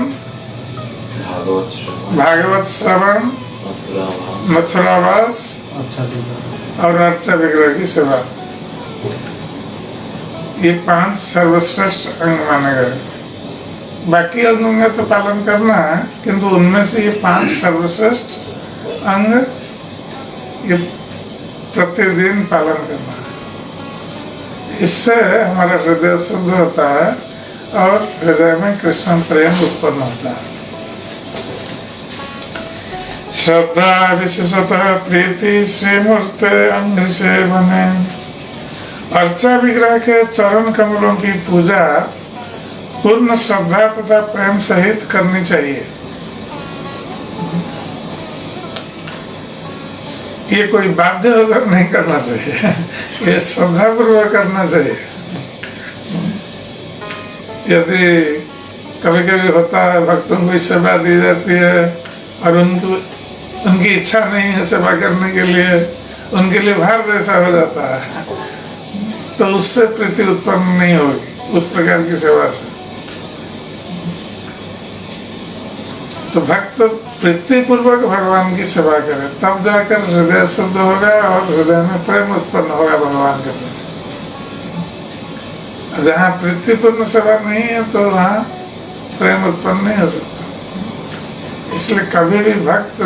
भागवत श्रवण, मथुरावास और अर्चा विग्रह की सेवा। ये 5 सर्वश्रेष्ठ अंग माने गए। बाकी अंगों का तो पालन करना है, किंतु उनमें से ये 5 सर्वश्रेष्ठ अंग ये प्रतिदिन पालन करना है। इससे हमारा हृदय शुद्ध होता है और हृदय में कृष्ण प्रेम उत्पन्न होता है। श्रद्धा विशेषतः प्रीति श्रीमूर्ति अंग से बने। अर्चा विग्रह के चरण कमलों की पूजा पूर्ण श्रद्धा तथा प्रेम सहित करनी चाहिए। ये कोई बाध्य होकर नहीं करना चाहिए, ये श्रद्धा पूर्वक करना चाहिए। यदि कभी कभी होता है भक्तों को सेवा दी जाती है और उनकी इच्छा नहीं है सेवा करने के लिए भार जैसा हो जाता है, तो उससे प्रीति उत्पन्न नहीं होगी उस प्रकार की सेवा से। तो भक्त प्रीति पूर्वक भगवान की सेवा करे, तब जाकर हृदय शुद्ध होगा और हृदय में प्रेम उत्पन्न होगा भगवान के प्रति। जहाँ प्रीतिपूर्ण सेवा नहीं है तो वहाँ प्रेम उत्पन्न नहीं हो सकता। इसलिए कभी भी भक्त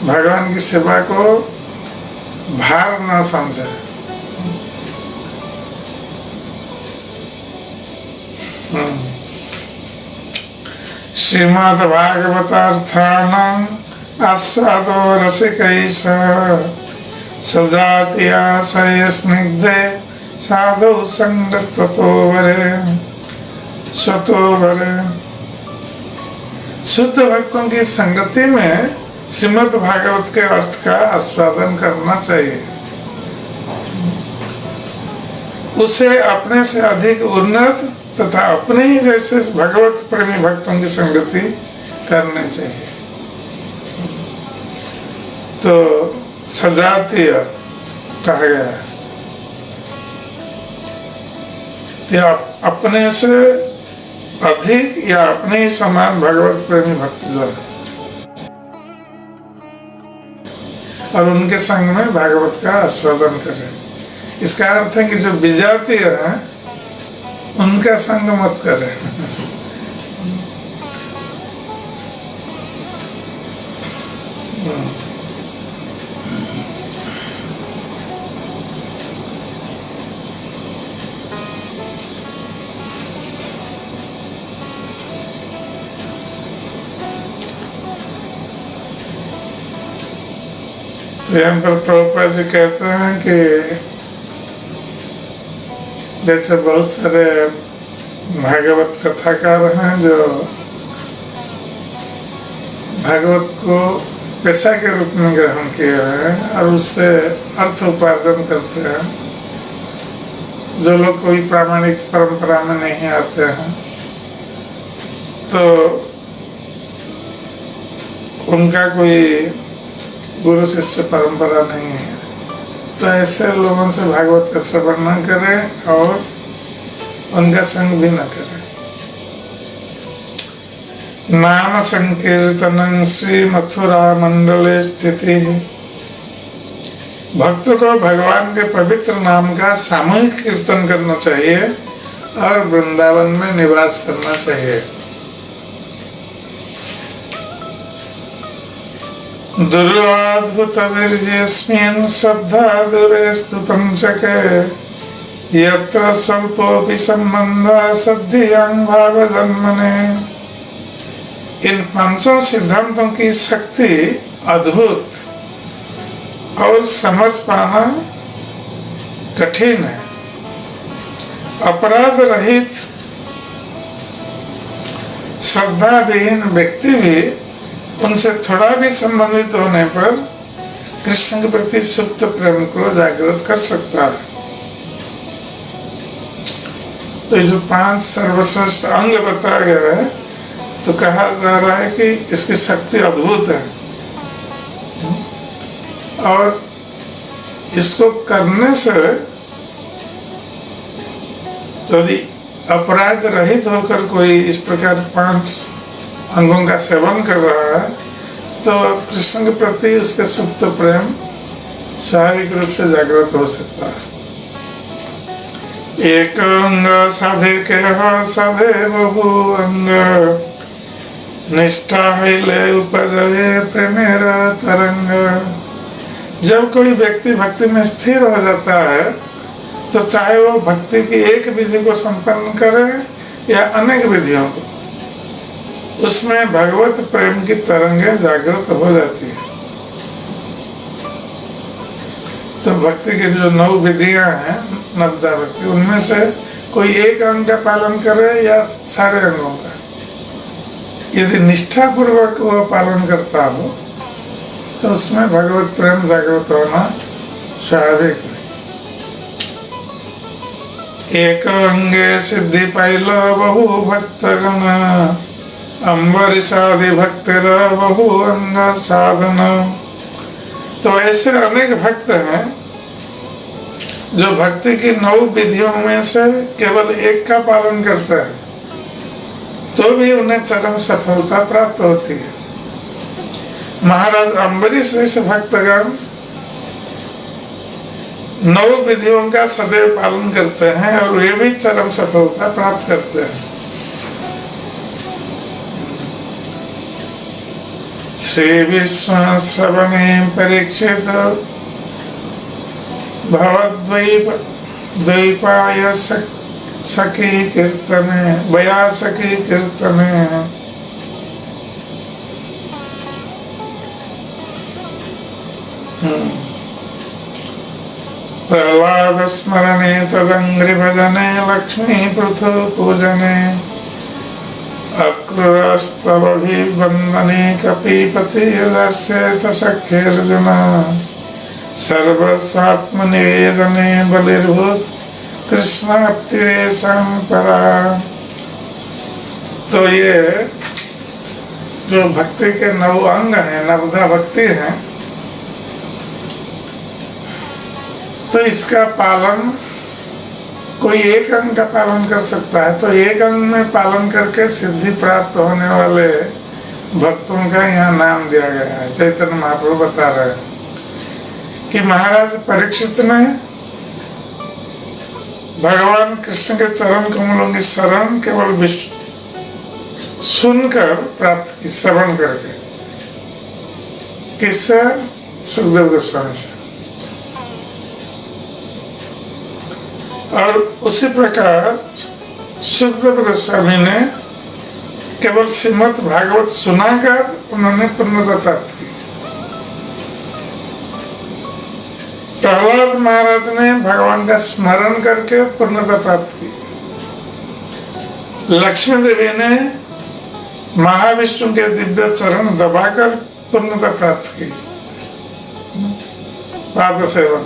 भगवान की सेवा को भार न समझे। श्रीमद् भागवतार्थानां आस्वादो रसिकैष सजातीयाशय स्निग्धे साधु संगस्ततो वरे स्वतो वरे। शुद्ध भक्तों की संगति में श्रीमद् भागवत के अर्थ का आस्वादन करना चाहिए। उसे अपने से अधिक उन्नत तथा अपने ही जैसे भगवत प्रेमी भक्तों की संगति करनी चाहिए। तो सजातीय कहा गया है, अपने से अधिक या अपने ही समान भगवत प्रेमी भक्त जो है और उनके संग में भागवत का आस्वादन करें। इसका अर्थ है कि जो विजातीय है उनका संग मत करें। तो यहाँ पर प्रभुपाद जी कहते हैं कि जैसे बहुत सारे भागवत कथाकार हैं जो भागवत को पेशा के रूप में ग्रहण किए हैं और उससे अर्थ उपार्जन करते हैं। जो लोग कोई प्रामाणिक परंपरा में नहीं आते हैं तो उनका कोई गुरु शिष्य परंपरा नहीं है, तो ऐसे लोगों से भागवत का श्रवण न करें और उनका संग भी न करें। नाम संकीर्तनं श्री मथुरा मंडले स्थिति। भक्त को भगवान के पवित्र नाम का सामूहिक कीर्तन करना चाहिए और वृंदावन में निवास करना चाहिए। दुर्वाद्भुत वीर्यस्मिन् श्रद्धा दुरेस्तु पंचके यत्र स्वल्पोऽपि संबंधः सद्धियां भावजन्मने। इन पांचों सिद्धांतों की शक्ति अद्भुत और समझ पाना कठिन है। अपराध रहित श्रद्धा विहीन व्यक्ति भी उनसे थोड़ा भी संबंधित होने पर कृष्ण के प्रति सुप्त प्रेम को जागृत कर सकता है। तो ये जो 5 सर्वश्रेष्ठ अंग बताया गया है, तो कहा जा रहा है कि इसकी शक्ति अद्भुत है और इसको करने से यदि अपराध रहित होकर कोई इस प्रकार 5 अंगों का सेवन कर रहा है, तो कृष्ण के प्रति उसके सुप्त प्रेम स्वाभाविक रूप से जागृत हो सकता है। एक अंग साधे के साधे बहु अंग निष्ठा ले उपजये प्रेमेर तरंग। जब कोई व्यक्ति भक्ति में स्थिर हो जाता है, तो चाहे वो भक्ति की एक विधि को संपन्न करे या अनेक विधियों को, उसमें भगवत प्रेम की तरंगें जागृत हो जाती है। तो भक्ति की जो 9 विधियां हैं, नवदा भक्ति, उनमें से कोई एक अंग का पालन करे या सारे अंगों का, यदि निष्ठा पूर्वक वह पालन करता हो, तो उसमें भगवत प्रेम जागृत होना स्वाभाविक है। एक अंगे सिद्धि पाइल बहु भक्तगण अम्बरीशादि भक्तिर बहु अंग साधन। तो ऐसे अनेक भक्त हैं जो भक्ति की 9 विधियों में से केवल एक का पालन करते हैं, तो भी उन्हें चरम सफलता प्राप्त होती है। महाराज अम्बरीश जैसे भक्तगण 9 विधियों का सदैव पालन करते हैं और वे भी चरम सफलता प्राप्त करते हैं। श्री विष्णु श्रवणे परीक्षित भवद्वैपाय सखी कीर्तने बया सखी कीर्तने। प्रह्लाद स्मरणे तदंग्रि भजने लक्ष्मी पृथु पूजने अक्रूरस्तवभिवन्दने कपीपति यदस्येत सख्यर्जुन सर्वस्वात्मनिवेदने बलिर्भूत कृष्णाप्तिरेषां परा। तो ये जो भक्ति के 9 अंग हैं, नवधा भक्ति है, तो इसका पालन कोई एक अंग का पालन कर सकता है। तो एक अंग में पालन करके सिद्धि प्राप्त होने वाले भक्तों का यहाँ नाम दिया गया है। चैतन्य महाप्रभु बता रहे हैं कि महाराज परीक्षित ने भगवान कृष्ण के चरण कमलों की शरण केवल सुनकर प्राप्त की, श्रवण करके। किससे? सुखदेव गोस्वामी से। और उसी प्रकार सुखदेव गोस्वामी ने केवल श्रीमद् भागवत सुनाकर उन्होंने पूर्णता प्राप्त की। प्रहलाद महाराज ने भगवान का स्मरण करके पूर्णता प्राप्त की। लक्ष्मी देवी ने महाविष्णु के दिव्य चरण दबाकर पूर्णता प्राप्त की, पाद सेवन।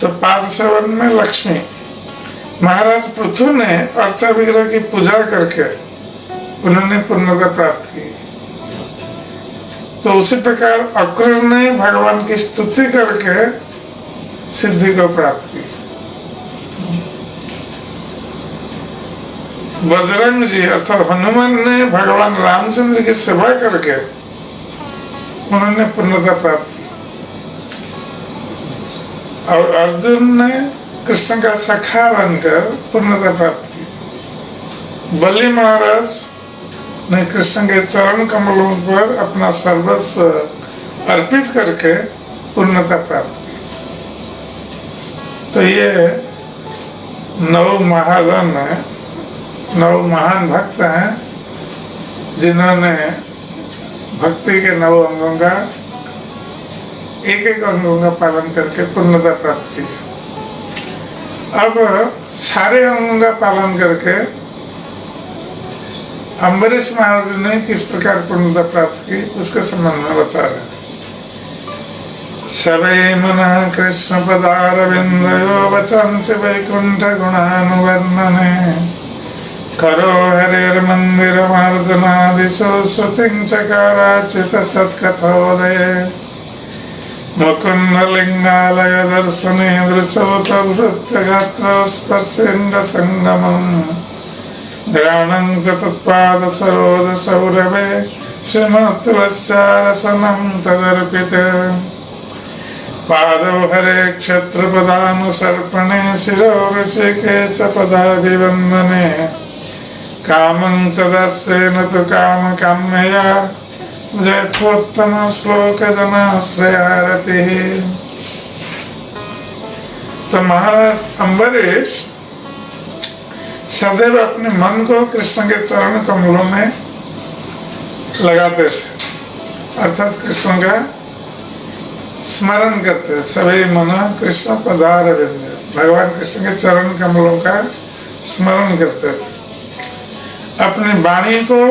तो पाद सेवन में लक्ष्मी, महाराज पृथु ने अर्चा विग्रह की पूजा करके उन्होंने पूर्णता प्राप्त की। तो उसी प्रकार अक्रूर ने भगवान की स्तुति करके सिद्धि को प्राप्त की। बजरंग जी अर्थात हनुमान ने भगवान रामचंद्र की सेवा करके उन्होंने पूर्णता प्राप्त की, और अर्जुन ने कृष्ण का सखा बनकर पूर्णता प्राप्त की। बलि महाराज ने कृष्ण के चरण कमलों पर अपना सर्वस्व अर्पित करके पूर्णता प्राप्त की। तो ये 9 महाजन है, 9 महान भक्त हैं, जिन्होंने भक्ति के 9 अंगों का एक अंगों का पालन करके पूर्णता प्राप्त की। अब सारे अंगों का पालन करके अम्बरीश महाराज ने किस प्रकार पूर्णता प्राप्त की उसके संबंध में बता रहे। सवै मनः कृष्ण पदारविंदयो वचंसि वैकुंठ गुणानुवर्णने करो हरेर्मंदिर मार्जनादिशो श्रुतिं चकाराचित सत्कथोदये मुकुंद लिंगालय दर्शने दृशो तद्वृत्त गात्र स्पर्शेन्द्र संगमम् घ्राणं च तत्पाद सरोज सौरभे श्रीमत्तुलस्यारसनं तदर्पिते पादौ हरे क्षत्रपदानुसर्पणे शिरो ऋषिकेश पदाभिवन्दने कामं च दास्येन तु काम काम्यया जयत्वोत्तम श्लोक जनाश्रयारतिः। तो महाराज अम्बरीश सदैव अपने मन को कृष्ण के चरण कमलों में लगाते थे, अर्थात कृष्ण का स्मरण करते थे। सभी मन कृष्ण पदारविंद, भगवान कृष्ण के चरण कमलों का स्मरण करते थे। अपनी वाणी को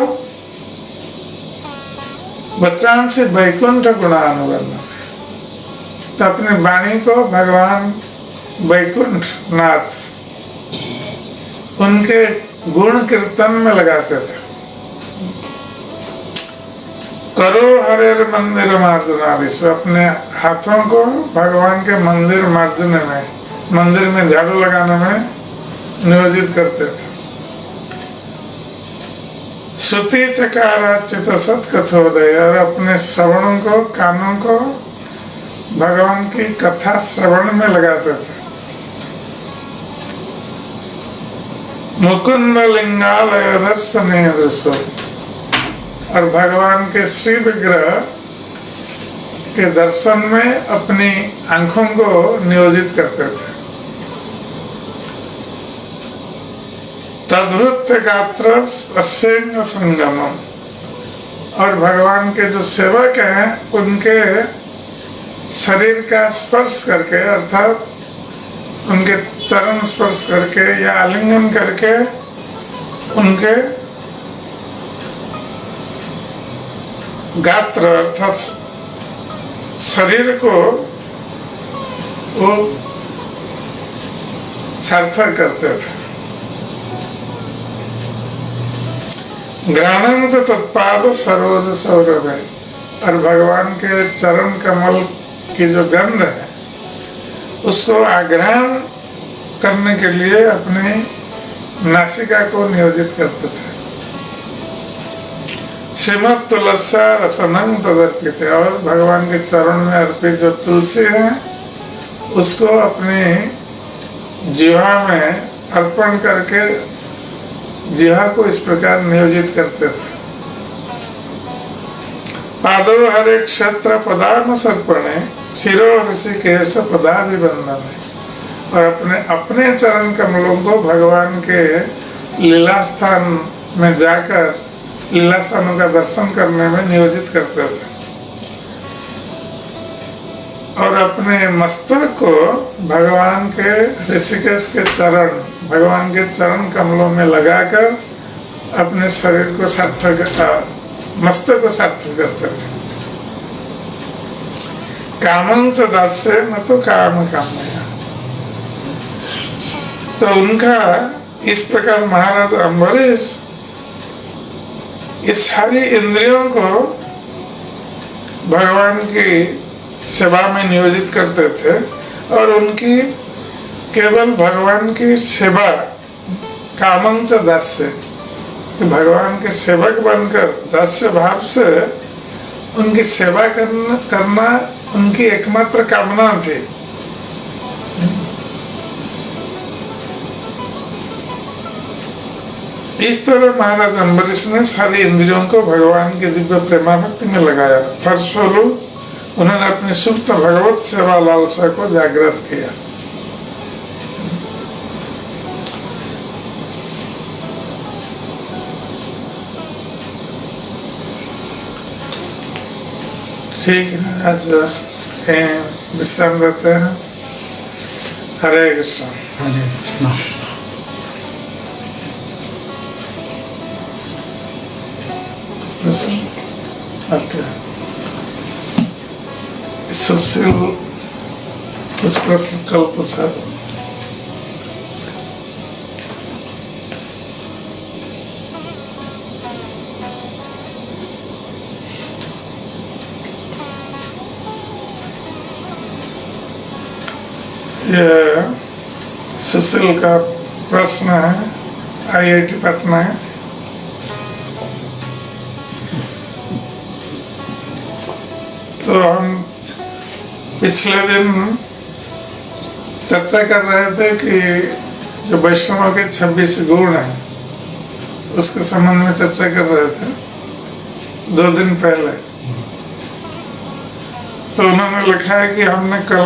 वचांसि वैकुंठ गुणानुवर्णन, तो अपनी वाणी को भगवान वैकुंठ नाथ उनके गुण कीर्तन में लगाते थे। करो हरेर मंदिर मार्जनादिश, अपने हाथों को भगवान के मंदिर मार्जने में, मंदिर में झाड़ू लगाने में नियोजित करते थे। श्रुति चकाराचित सत्कथोदय, और अपने श्रवणों को, कानों को भगवान की कथा श्रवण में लगाते थे। मुकुंद लिंगालय दर्शने दृशो, और भगवान के श्री विग्रह के दर्शन में अपनी आंखों को नियोजित करते थे। तद्वृत्त गात्र स्पर्शेन्द्र संगमम, और भगवान के जो सेवक हैं उनके शरीर का स्पर्श करके, अर्थात उनके चरण स्पर्श करके या आलिंगन करके उनके गात्र अर्थात शरीर को वो सार्थक करते थे। घ्राणं च तत्पाद सरोज सौरभ है, और भगवान के चरण कमल की जो गंध है उसको आग्रहण करने के लिए अपनी नासिका को नियोजित करते थे। श्रीमत् तुलस्या रसनं तदर्पित, और भगवान के चरण में अर्पित जो तुलसी है उसको अपनी जिह्वा में अर्पण करके जिह्वा को इस प्रकार नियोजित करते थे। पादो हरे क्षत्र पदानुसर्पणे शिरो ऋषिकेश पदाभिवन्दने, और अपने चरण कमलों को भगवान के लीला स्थान में जाकर लीला स्थानों का दर्शन करने में नियोजित करते थे, और अपने मस्तक को भगवान के ऋषिकेश के चरण, भगवान के चरण कमलों में लगाकर अपने शरीर को सार्थक, मस्तक को सार्थक करते थे। कामं च दास्य न तो काम कामया, तो उनका इस प्रकार महाराज अम्बरीश ये सारी इंद्रियों को भगवान की सेवा में नियोजित करते थे और उनकी केवल भगवान की सेवा कामं च दास्य, भगवान के सेवक बनकर दास्य भाव से उनकी सेवा करना उनकी एकमात्र कामना थी। इस तरह महाराज अम्बरीश ने सारी इंद्रियों को भगवान के दिव्य प्रेमाभक्ति में लगाया। फलस्वरूप उन्होंने अपनी सुप्त भगवत सेवा लालसा को जागृत किया। ठीक है, आज विश्राम देते हैं। हरे कृष्ण। हरे कृष्ण। ओके, सुशील कुछ प्रश्न कल पूछा। ये सुशील का प्रश्न है, IIT पटना है। तो हम पिछले दिन चर्चा कर रहे थे कि जो वैष्णव के 26 गुण हैं उसके संबंध में चर्चा कर रहे थे 2 दिन पहले। तो उन्होंने लिखा है कि हमने कल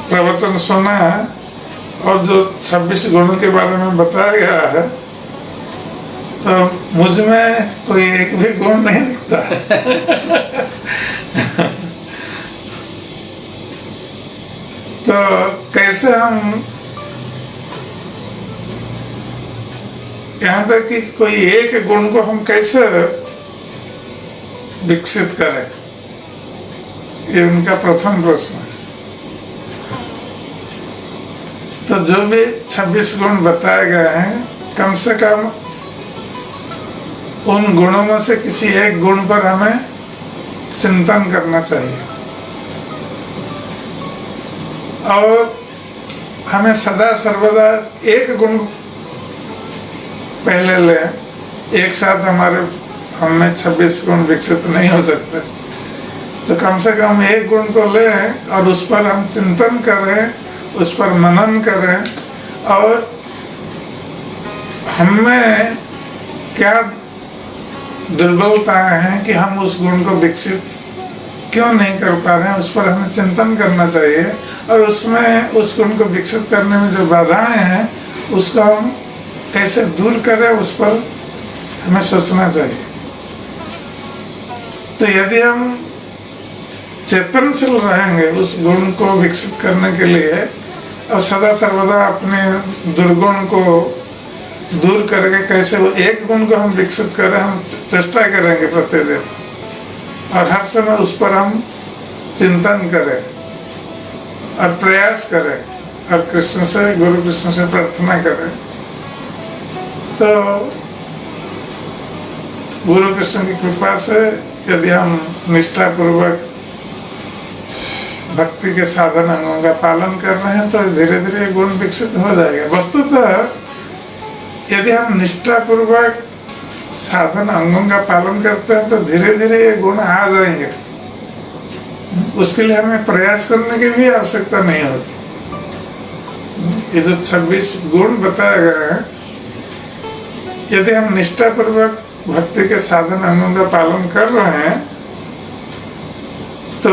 प्रवचन सुना है और जो 26 गुणों के बारे में बताया गया है, तो मुझ में कोई एक भी गुण नहीं दिखता। तो कैसे हम यहाँ तक कि कोई एक गुण को हम कैसे विकसित करें, ये उनका प्रथम प्रश्न है। तो जो भी 26 गुण बताए गए हैं, कम से कम उन गुणों में से किसी एक गुण पर हमें चिंतन करना चाहिए और हमें सदा सर्वदा एक गुण पहले लें। एक साथ हमें 26 गुण विकसित नहीं हो सकते, तो कम से कम एक गुण को लें और उस पर हम चिंतन करें, उस पर मनन करें और हमें क्या दुर्बलताएं हैं कि हम उस गुण को विकसित क्यों नहीं कर पा रहे हैं, उस पर हमें चिंतन करना चाहिए और उसमें उस गुण को विकसित करने में जो बाधाएं हैं उसको हम कैसे दूर करें, उस पर हमें सोचना चाहिए। तो यदि हम चेतनशील रहेंगे उस गुण को विकसित करने के लिए और सदा सर्वदा अपने दुर्गुण को दूर करके कैसे वो एक गुण को हम विकसित करें, हम चेष्टा करेंगे प्रतिदिन और हर समय उस पर हम चिंतन करें और प्रयास करें और कृष्ण से, गुरु कृष्ण से प्रार्थना करें, तो गुरु कृष्ण की कृपा से यदि हम निष्ठापूर्वक भक्ति के साधन अंगों का पालन कर रहे हैं तो धीरे धीरे गुण विकसित हो जाएगा। वस्तुतः यदि हम निष्ठापूर्वक साधन अंगों का पालन करते हैं तो धीरे धीरे ये गुण आ जाएंगे। उसके लिए हमें प्रयास करने की भी आवश्यकता नहीं होती। ये जो 26 गुण बताया गया है, यदि हम निष्ठापूर्वक भक्ति के साधन अंगों का पालन कर रहे हैं तो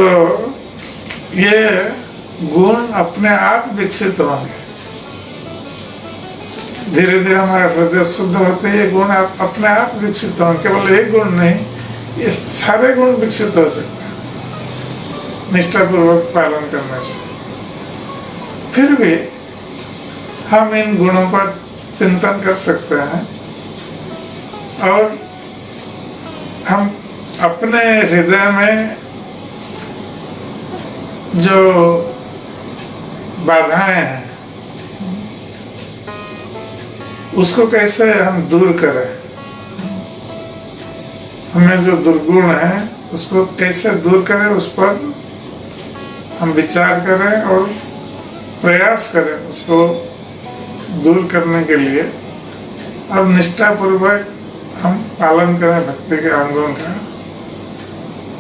ये गुण अपने आप विकसित होंगे। धीरे धीरे हमारा हृदय शुद्ध होते ये गुण अपने आप विकसित होंगे। केवल एक गुण नहीं, ये सारे गुण विकसित हो सकते हैं निष्ठापूर्वक पालन करने से। फिर भी हम इन गुणों पर चिंतन कर सकते हैं और हम अपने हृदय में जो बाधाएं हैं उसको कैसे हम दूर करें, हमें जो दुर्गुण है उसको कैसे दूर करें, उस पर हम विचार करें और प्रयास करें उसको दूर करने के लिए। अब निष्ठापूर्वक हम पालन करें भक्ति के अंगों का,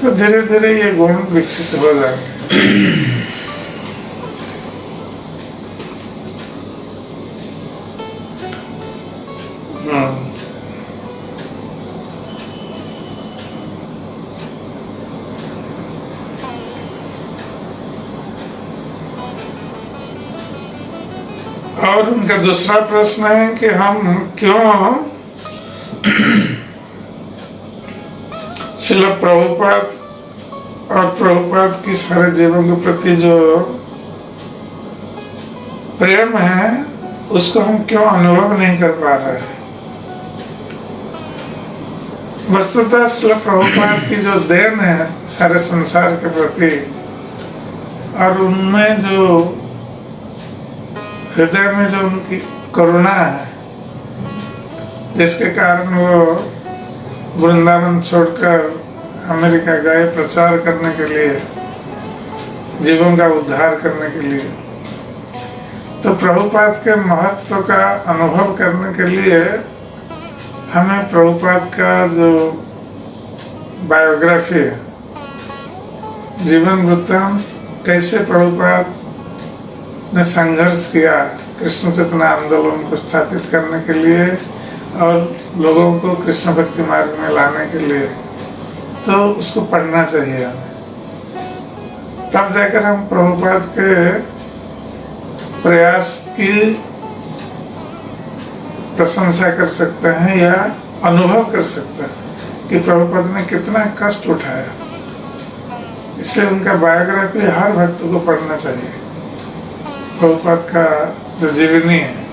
तो धीरे धीरे ये गुण विकसित हो जाएंगे। और उनका दूसरा प्रश्न है कि हम क्यों श्रील प्रभुपाद और प्रभुपाद की सारे जीवों के प्रति जो प्रेम है उसको हम क्यों अनुभव नहीं कर पा रहे हैं। वस्तुतः श्रील प्रभुपाद की जो देन है सारे संसार के प्रति, और उनमें जो हृदय में जो उनकी करुणा है, जिसके कारण वो वृंदावन छोड़कर अमेरिका गए प्रचार करने के लिए, जीवों का उद्धार करने के लिए। तो प्रभुपाद के महत्व का अनुभव करने के लिए हमें प्रभुपाद का जो बायोग्राफी है, जीवन वृत्तांत, कैसे प्रभुपाद ने संघर्ष किया कृष्ण चेतना आंदोलन को स्थापित करने के लिए और लोगों को कृष्ण भक्ति मार्ग में लाने के लिए, तो उसको पढ़ना चाहिए हमें। तब जाकर हम प्रभुपाद के प्रयास की प्रशंसा कर सकते हैं या अनुभव कर सकते हैं कि प्रभुपाद ने कितना कष्ट उठाया। इसलिए उनका बायोग्राफी हर भक्त को पढ़ना चाहिए। प्रभुपाद का जो जीवनी है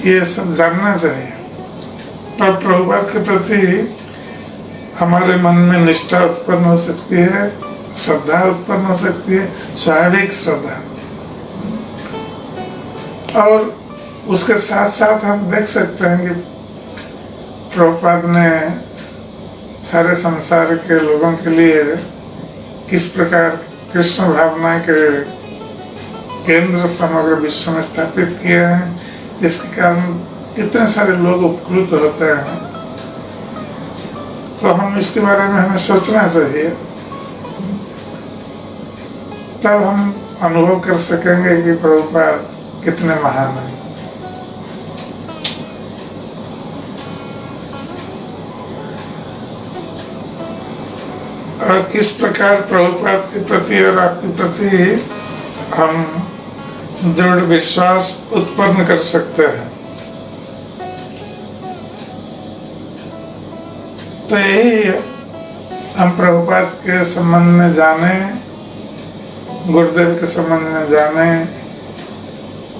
ये सब जानना चाहिए, तब प्रभुपाद के प्रति हमारे मन में निष्ठा उत्पन्न हो सकती है, श्रद्धा उत्पन्न हो सकती है, स्वाभाविक श्रद्धा। और उसके साथ साथ हम देख सकते हैं कि प्रभुपाद ने सारे संसार के लोगों के लिए किस प्रकार कृष्ण भावना के केंद्र समग्र विश्व में स्थापित किए हैं, जिसके कारण कितने सारे लोग उपकृत होते हैं। तो हम इसके बारे में हमें सोचना चाहिए, तब हम अनुभव कर सकेंगे कि प्रभुपाद कितने महान हैं। और किस प्रकार प्रभुपाद के प्रति और आपके प्रति हम दृढ़ विश्वास उत्पन्न कर सकते हैं। तो यही हम प्रभुपाद के संबंध में जाने, गुरुदेव के संबंध में जाने,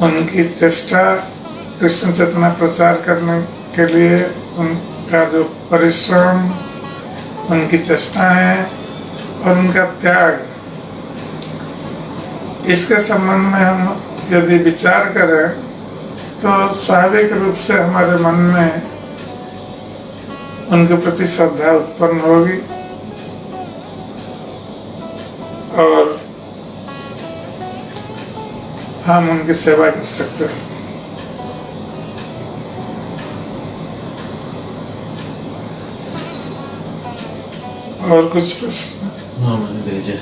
उनकी चेष्टा कृष्ण चेतना प्रचार करने के लिए उनका जो परिश्रम, उनकी चेष्टाएं और उनका त्याग, इसके संबंध में हम यदि विचार करें तो स्वाभाविक रूप से हमारे मन में उनके प्रति श्रद्धा उत्पन्न होगी और हम उनकी सेवा कर सकते हैं। और कुछ प्रश्न? हाँ, मैंने भेजे।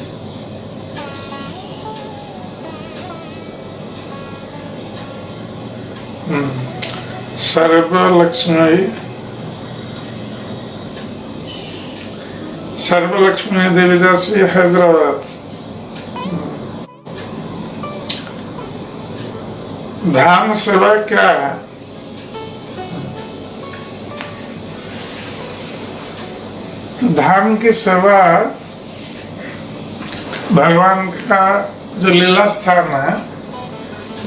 सर्वलक्ष्मी देवीदासी, हैदराबाद। धाम सेवा क्या है? तो धाम की सेवा भगवान का जो लीला स्थान है,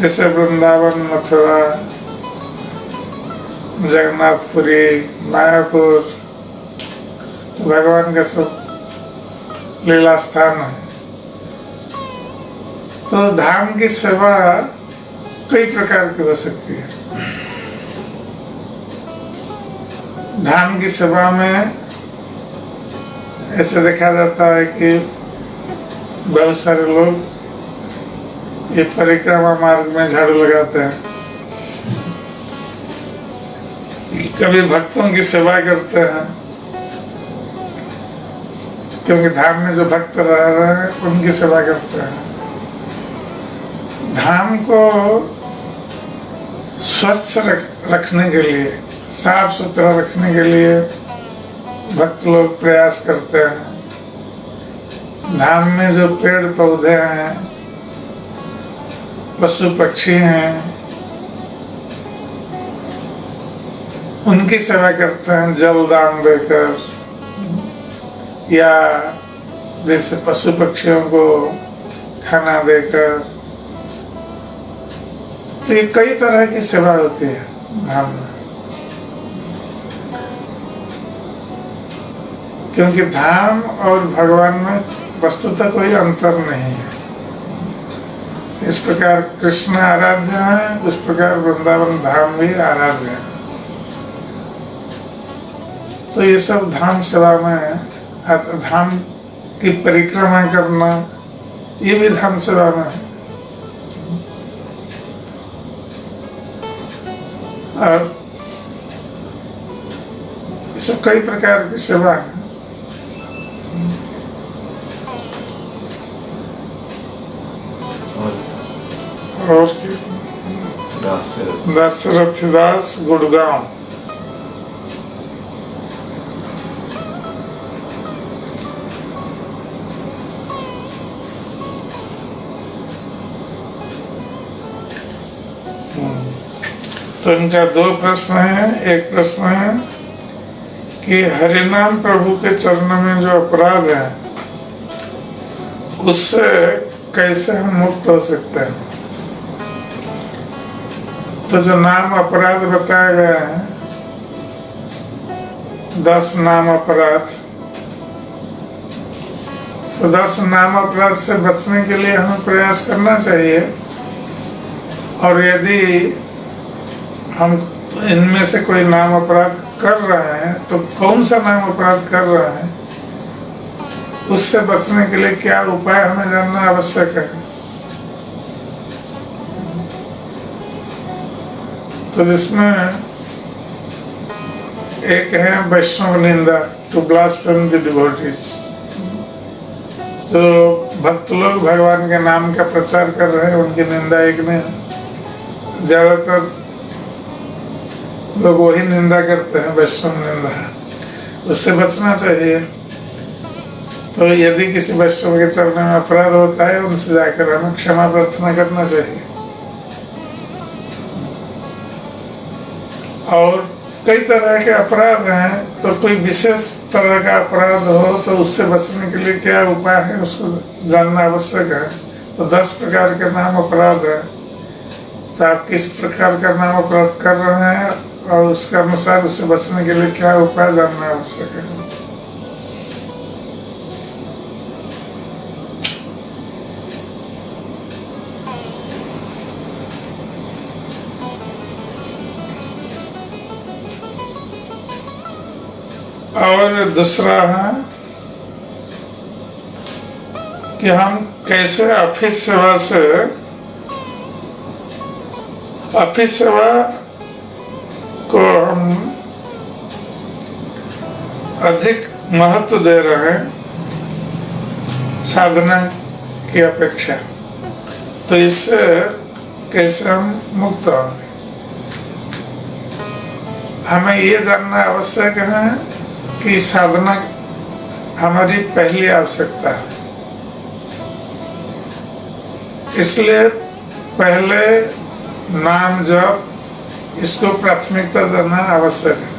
जैसे वृंदावन, मथुरा, जगन्नाथपुरी, मायापुर, तो भगवान का सब लीला स्थान है। तो धाम की सेवा कई प्रकार की हो सकती है। धाम की सेवा में ऐसे देखा जाता है कि बहुत सारे लोग ये परिक्रमा मार्ग में झाड़ू लगाते हैं, कभी भक्तों की सेवा करते हैं, क्योंकि धाम में जो भक्त रह रहे हैं उनकी सेवा करते हैं। धाम को स्वच्छ रखने के लिए, साफ सुथरा रखने के लिए भक्त लोग प्रयास करते हैं। धाम में जो पेड़ पौधे हैं, पशु पक्षी हैं, उनकी सेवा करते हैं, जल दान देकर या जैसे पशु पक्षियों को खाना देकर। तो ये कई तरह की सेवा होती है धाम में, क्योंकि धाम और भगवान में वस्तुतः कोई अंतर नहीं है। इस प्रकार कृष्ण आराध्य है, उस प्रकार वृंदावन धाम भी आराध्य है। तो ये सब धाम सेवा में, धाम की परिक्रमा करना, ये भी धाम सेवा में है। और ये सब कई प्रकार की सेवा है। और दशरथ दास गुड़गांव। तो इनका दो प्रश्न है। एक प्रश्न है कि हरिनाम प्रभु के चरणों में जो अपराध है उससे कैसे हम मुक्त हो सकते हैं। तो जो नाम अपराध बताया गया है, 10 नाम अपराध, तो 10 नाम अपराध से बचने के लिए हमें प्रयास करना चाहिए। और यदि हम इनमें से कोई नाम अपराध कर रहे हैं तो कौन सा नाम अपराध कर रहे हैं, उससे बचने के लिए क्या उपाय हमें जानना आवश्यक है। तो जिसमें एक है वैष्णव निंदा, टू ब्लास्फेम द डिवोटीज। जो भक्त लोग भगवान के नाम का प्रचार कर रहे हैं उनकी निंदा एक नहीं, ज्यादातर लोग वही निंदा करते हैं, वैष्णव निंदा, उससे बचना चाहिए। तो यदि किसी वैष्णव के चरणों में अपराध होता है, उनसे जाकर हमें क्षमा प्रार्थना करना चाहिए। और कई तरह के अपराध हैं, तो कोई विशेष तरह का अपराध हो तो उससे बचने के लिए क्या उपाय है उसको जानना आवश्यक है। तो 10 प्रकार के नाम अपराध है, तो आप किस प्रकार का नाम अपराध कर रहे हैं और उसके अनुसार उससे बचने के लिए क्या उपाय जानना आवश्यक है। और दूसरा है कि हम कैसे ऑफिस सेवा को हम अधिक महत्व दे रहे हैं साधना की अपेक्षा। तो इससे कैसे हम मुक्त होंगे, हमें ये जानना आवश्यक है कि साधना हमारी पहली आवश्यकता है। इसलिए पहले नाम जप, इसको प्राथमिकता देना आवश्यक है,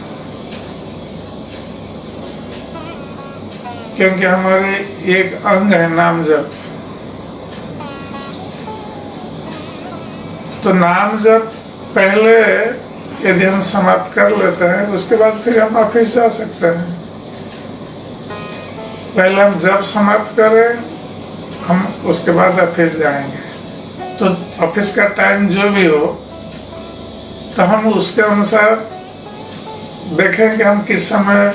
क्योंकि हमारे एक अंग है नाम जप। तो नाम जप पहले यदि हम समाप्त कर लेते हैं, उसके बाद फिर हम ऑफिस जा सकते हैं। पहले हम जब समाप्त करें, हम उसके बाद ऑफिस जाएंगे। तो ऑफिस का टाइम जो भी हो, तो हम उसके अनुसार देखें कि हम किस समय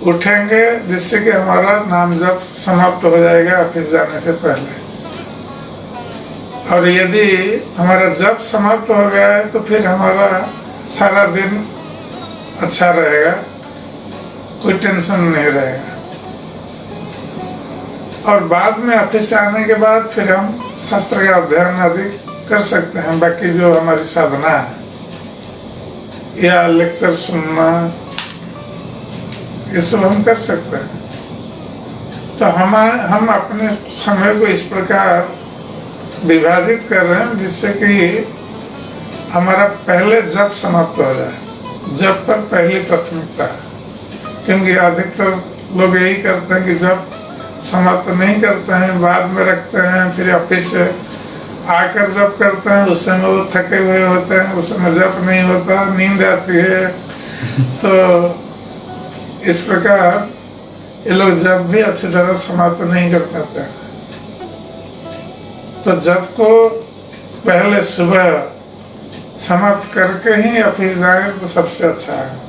उठेंगे जिससे कि हमारा नाम जप समाप्त हो जाएगा ऑफिस जाने से पहले। और यदि हमारा जप समाप्त हो गया है तो फिर हमारा सारा दिन अच्छा रहेगा, कोई टेंशन नहीं रहेगा। और बाद में ऑफिस से आने के बाद फिर हम शास्त्र का अध्ययन आदि कर सकते हैं, बाकी जो हमारी साधना है या लेक्चर सुनना, ये सब हम कर सकते हैं। तो हम अपने समय को इस प्रकार विभाजित कर रहे हैं जिससे कि हमारा पहले जप समाप्त हो जाए। जप पर पहली प्राथमिकता है, क्योंकि अधिकतर लोग यही करते हैं कि जप समाप्त नहीं करते हैं, बाद में रखते हैं, फिर ऑफिस से आकर जप करते हैं। उस समय वो थके हुए होते हैं, उस समय जप नहीं होता, नींद आती है। तो इस प्रकार ये लोग जप भी अच्छी तरह समाप्त नहीं कर पाते हैं। तो जप को पहले सुबह समाप्त करके ही ऑफिस जाए तो सबसे अच्छा है।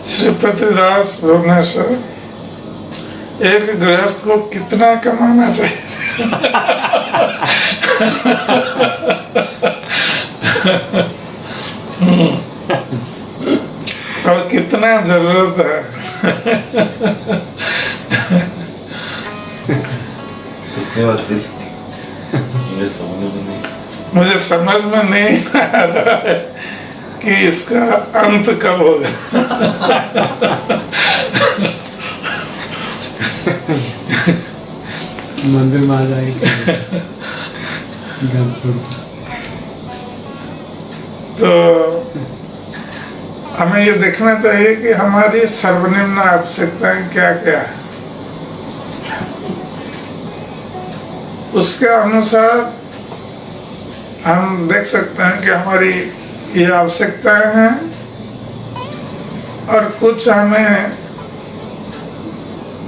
श्रीपति दास भुवनेश्वर, एक गृहस्थ को कितना कमाना चाहिए? और कितना जरूरत है? उसके बाद फिर मुझे समझ में नहीं आ रहा है कि इसका अंत कब होगा। मंदिर में आ जाएगी। तो हमें ये देखना चाहिए कि हमारी सर्वनिम्न आवश्यकताएं क्या क्या है, उसके अनुसार हम देख सकते हैं कि हमारी ये आवश्यकताएं हैं और कुछ हमें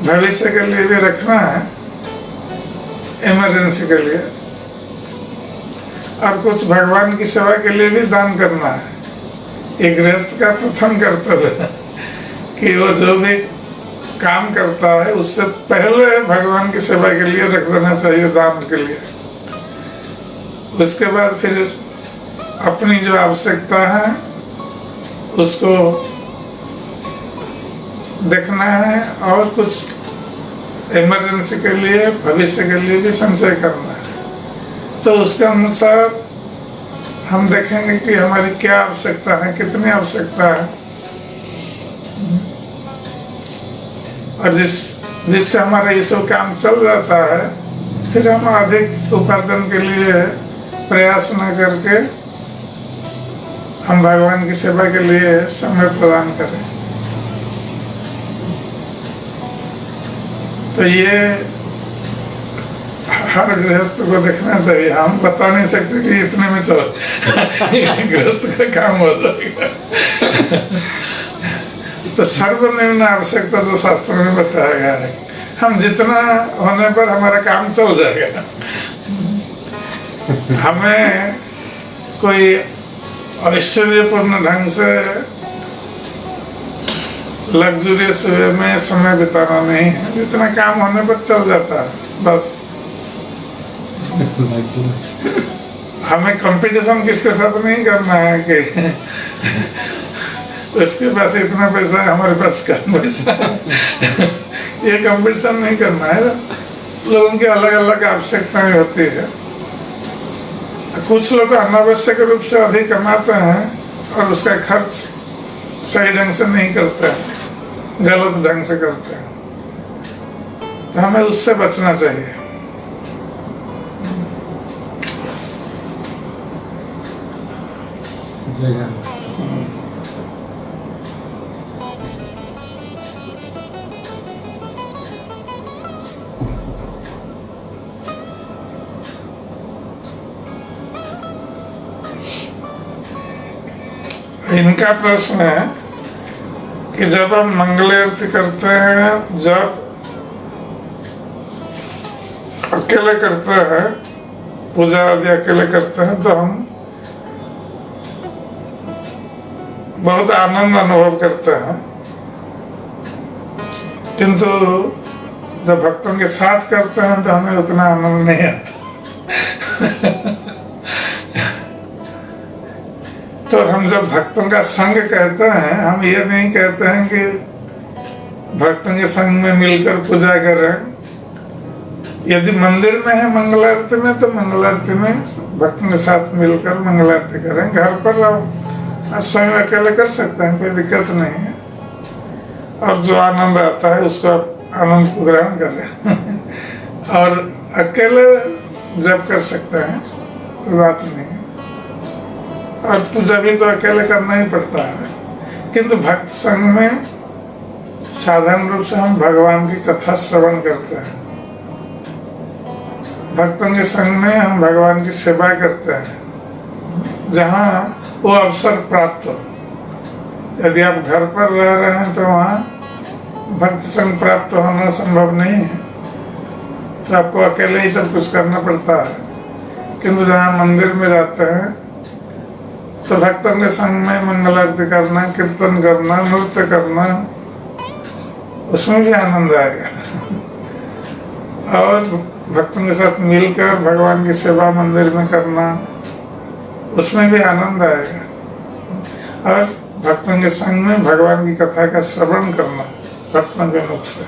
भविष्य के लिए भी रखना है, इमरजेंसी के लिए, और कुछ भगवान की सेवा के लिए भी दान करना है। एक गृहस्थ का प्रथम कर्तव्य है कि वो जो भी काम करता है उससे पहले भगवान की सेवा के लिए रख देना चाहिए, दान के लिए। उसके बाद फिर अपनी जो आवश्यकता है उसको देखना है और कुछ इमरजेंसी के लिए, भविष्य के लिए भी संचय करना है। तो उसके अनुसार हम देखेंगे कि हमारी क्या आवश्यकता है, कितनी आवश्यकता है, और जिससे हमारा ये सब काम चल जाता है, फिर हम अधिक उपार्जन के लिए प्रयास न करके हम भगवान की सेवा के लिए समय प्रदान करें। तो ये हर गृहस्थ को देखना चाहिए। हम बता नहीं सकते कि इतने में चलो गृहस्थ का काम हो जाएगा। तो सर्वनिम्न आवश्यकता जो शास्त्र में बताया गया है, हम जितना होने पर हमारा काम चल जाएगा। हमें कोई ऐश्वर्यपूर्ण ढंग से लग्जरियस वे में समय बिताना नहीं है, जितना काम होने पर चल जाता है बस। हमें कंपटीशन किसके साथ नहीं करना है कि उसके पास इतना पैसा है, हमारे पास कम पैसा है। ये कंपटीशन नहीं करना है। लोगों की अलग अलग आवश्यकताएं होती है। कुछ लोग अनावश्यक रूप से अधिक कमाते हैं और उसका खर्च सही ढंग से नहीं करते हैं, गलत ढंग से करते हैं। तो हमें उससे बचना चाहिए। इनका प्रश्न है कि जब हम मंगल आरती करते हैं, जब अकेले करते हैं, पूजा आदि अकेले करते हैं, तो हम बहुत आनंद अनुभव करते हैं। किंतु जब भक्तों के साथ करते हैं तो हमें उतना आनंद नहीं आता। तो हम जब भक्तों का संग कहते हैं, हम ये नहीं कहते हैं कि भक्तों के संग में मिलकर पूजा करें। यदि मंदिर में है मंगल आरती में, तो मंगल आरती में भक्तों के साथ मिलकर मंगल आरती करें। घर पर आप स्वयं अकेले कर सकते हैं, कोई दिक्कत नहीं है। और जो आनंद आता है उसको आप आनंद को ग्रहण करें। और अकेले जब कर सकते हैं, कोई बात नहीं है। और पूजा भी तो अकेले करना ही पड़ता है। किंतु भक्त संग में साधारण रूप से हम भगवान की कथा श्रवण करते हैं। भक्तों के संग में हम भगवान की सेवा करते हैं, जहाँ वो अवसर प्राप्त हो। यदि आप घर पर रह रहे हैं तो वहाँ भक्त संग प्राप्त होना संभव नहीं है, तो आपको अकेले ही सब कुछ करना पड़ता है। किंतु जहाँ मंदिर में जाते हैं तो भक्तों के संग में मंगल आरती करना, कीर्तन करना, नृत्य करना, उसमें भी आनंद आएगा। और भक्तों के साथ मिलकर भगवान की सेवा मंदिर में करना, उसमें भी आनंद आएगा। और भक्तों के संग में भगवान की कथा का श्रवण करना भक्तों के मुख से,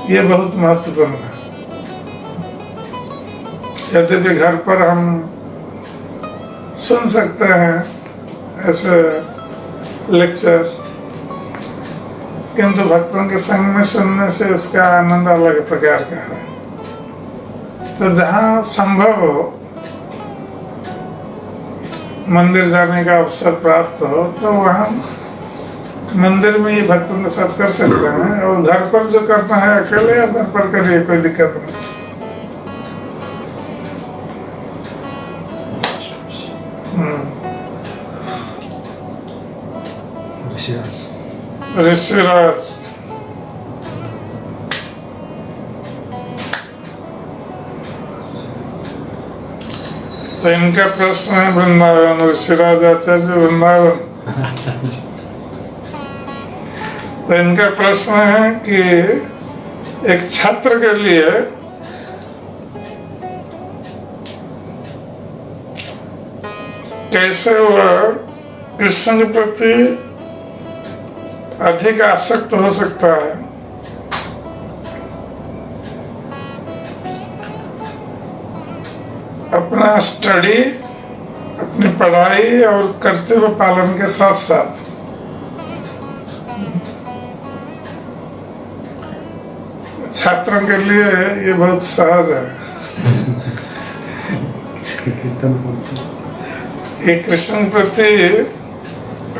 ये बहुत महत्वपूर्ण है। यद्यपि घर पर हम सुन सकते हैं ऐसे लेक्चर, किंतु भक्तों के संग में सुनने से उसका आनंद अलग प्रकार का है। तो जहाँ संभव हो, मंदिर जाने का अवसर प्राप्त हो, तो वहाँ मंदिर में ही भक्तों के साथ कर सकते हैं। और घर पर जो करना है अकेले, या घर पर करिए, कोई दिक्कत नहीं। ऋषिराज तो इनका प्रश्न है वृंदावन, ऋषिराज आचार्य वृंदावन। तो इनका प्रश्न है कि एक छात्र के लिए कैसे वह कृष्ण के प्रति अधिक आसक्त हो सकता है। अपना स्टडी, अपनी पढ़ाई और कर्तव्य पालन के साथ साथ छात्रों के लिए ये बहुत सहज है। ये कृष्ण प्रति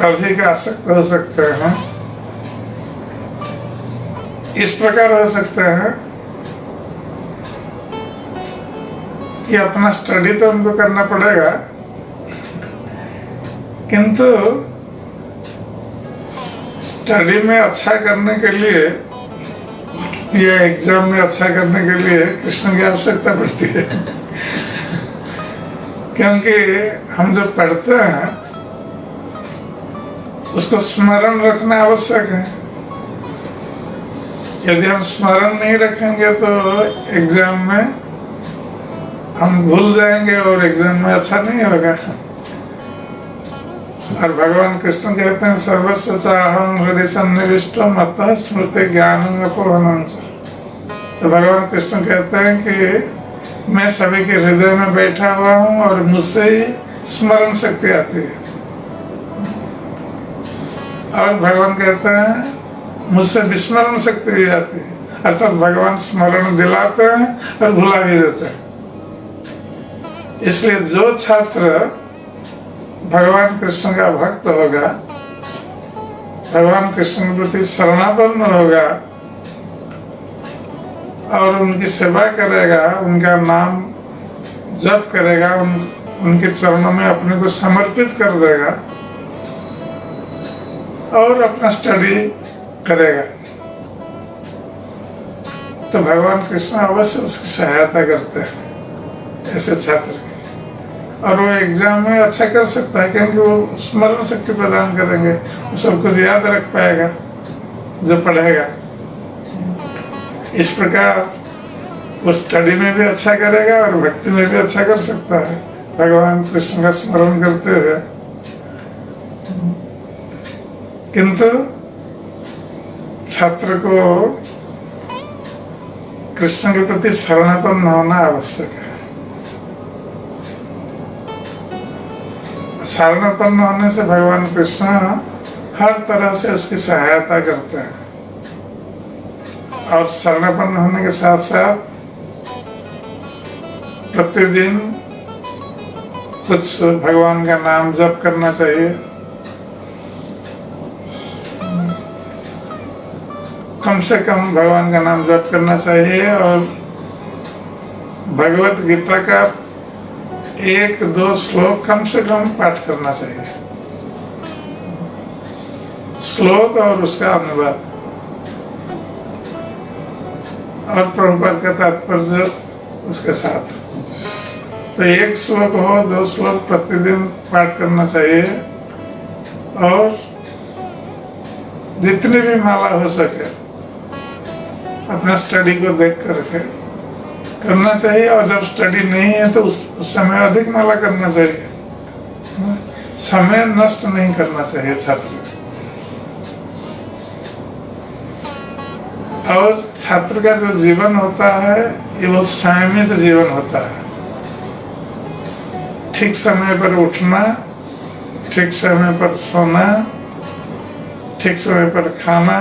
अधिक आसक्त हो सकते हैं। इस प्रकार हो सकते हैं कि अपना स्टडी तो उनको करना पड़ेगा, किंतु स्टडी में अच्छा करने के लिए या एग्जाम में अच्छा करने के लिए कृष्ण की आवश्यकता पड़ती है। क्योंकि हम जो पढ़ते हैं उसको स्मरण रखना आवश्यक है। यदि हम स्मरण नहीं रखेंगे तो एग्जाम में हम भूल जाएंगे और एग्जाम में अच्छा नहीं होगा। और भगवान कृष्ण कहते हैं सर्वस्व चाहं हृदय सन्निविष्टो मत्तः स्मृति ज्ञानं अपोहनं च। तो भगवान कृष्ण कहते हैं कि मैं सभी के हृदय में बैठा हुआ हूँ और मुझसे ही स्मरण शक्ति आती है। और भगवान कहते हैं मुझसे विस्मरण शक्ति भी आती है, अर्थात भगवान स्मरण दिलाते हैं और भुला भी देते हैं। इसलिए जो छात्र भगवान कृष्ण का भक्त होगा, भगवान कृष्ण के प्रति शरणापन्न होगा और उनकी सेवा करेगा, उनका नाम जप करेगा, उनके चरणों में अपने को समर्पित कर देगा, और अपना स्टडी करेगा तो भगवान कृष्ण अवश्य उसकी सहायता करते हैं ऐसे छात्र की, और वो एग्जाम में अच्छा कर सकता है क्योंकि वो स्मरण शक्ति प्रदान करेंगे, वो सब कुछ याद रख पाएगा जो पढ़ेगा। इस प्रकार वो स्टडी में भी अच्छा करेगा और भक्ति में भी अच्छा कर सकता है भगवान कृष्ण का स्मरण करते हुए। किंतु छात्र को कृष्ण के प्रति शरणापन्न होना आवश्यक है। शरणापन्न होने से भगवान कृष्ण हर तरह से उसकी सहायता करते हैं, और शरणापन्न होने के साथ साथ प्रतिदिन कुछ भगवान का नाम जप करना चाहिए। कम से कम भगवान का नाम जप करना चाहिए, और भगवत गीता का 1-2 श्लोक कम से कम पाठ करना चाहिए, श्लोक और उसका अनुवाद, और प्रभुपाद का तात्पर्य उसके साथ। तो 1 श्लोक हो 2 श्लोक प्रतिदिन पाठ करना चाहिए, और जितनी भी माला हो सके अपना स्टडी को देख करके करना चाहिए, और जब स्टडी नहीं है तो उस समय अधिक माला करना चाहिए। समय नष्ट नहीं करना चाहिए छात्र, और छात्र का जो जीवन होता है ये बहुत संयमित जीवन होता है। ठीक समय पर उठना, ठीक समय पर सोना, ठीक समय पर खाना,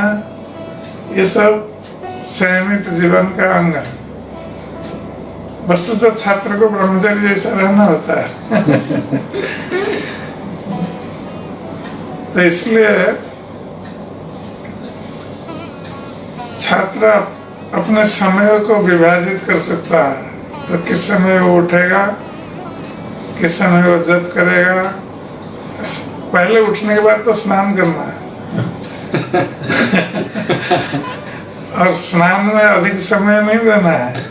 ये सब संयमित जीवन का अंग है। वस्तुतः छात्र को ब्रह्मचारी जैसा रहना होता है। तो इसलिए छात्र अपने समय को विभाजित कर सकता है। तो किस समय वो उठेगा, किस समय वो जप करेगा। पहले उठने के बाद तो स्नान करना है और स्नान में अधिक समय नहीं देना है।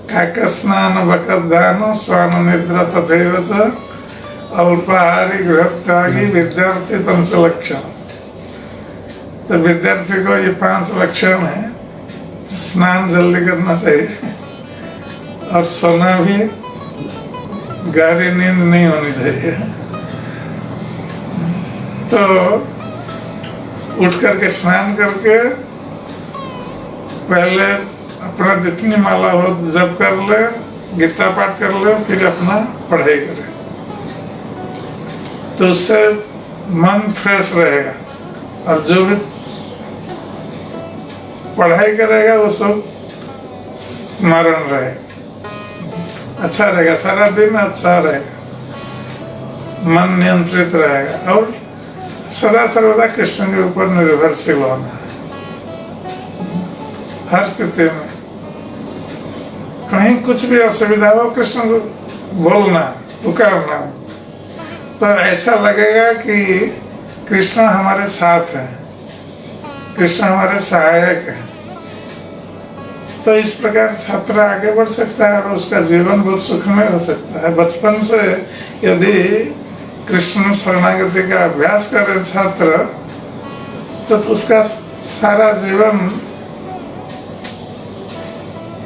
काक स्नान बकत दान स्वान निद्रा तथैव च अल्पाहारी गृहत्यागी विद्यार्थी 5 लक्षण। तो विद्यार्थी को ये 5 लक्षण है। स्नान जल्दी करना चाहिए, और सोना भी गहरी नींद नहीं होनी चाहिए। तो उठ करके स्नान करके पहले अपना जितनी माला हो जप कर ले, गीता पाठ कर ले, फिर अपना पढ़ाई करे, तो उससे मन फ्रेश रहेगा, और जो भी पढ़ाई करेगा वो सब स्मरण रहेगा, अच्छा रहेगा, सारा दिन अच्छा रहेगा, मन नियंत्रित रहेगा, और सदा सर्वदा कृष्ण के ऊपर निर्भरशील होना है हर स्थिति में। कहीं कुछ भी असुविधा हो कृष्ण को बोलना, पुकारना, तो ऐसा लगेगा कि कृष्ण हमारे साथ है, कृष्ण हमारे सहायक है। तो इस प्रकार छात्र आगे बढ़ सकता है और उसका जीवन बहुत सुखमय हो सकता है। बचपन से यदि कृष्ण शरणागति का अभ्यास करे छात्र, तो उसका सारा जीवन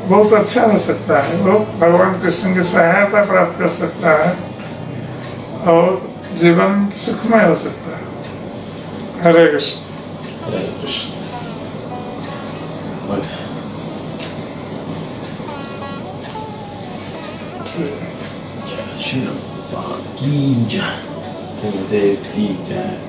बहुत अच्छा हो सकता है। वो भगवान कृष्ण की सहायता प्राप्त कर सकता है और जीवन सुखमय हो सकता है। हरे कृष्ण। हरे कृष्ण। श्री प्रभुपाद की जय। गुरुदेव की जय।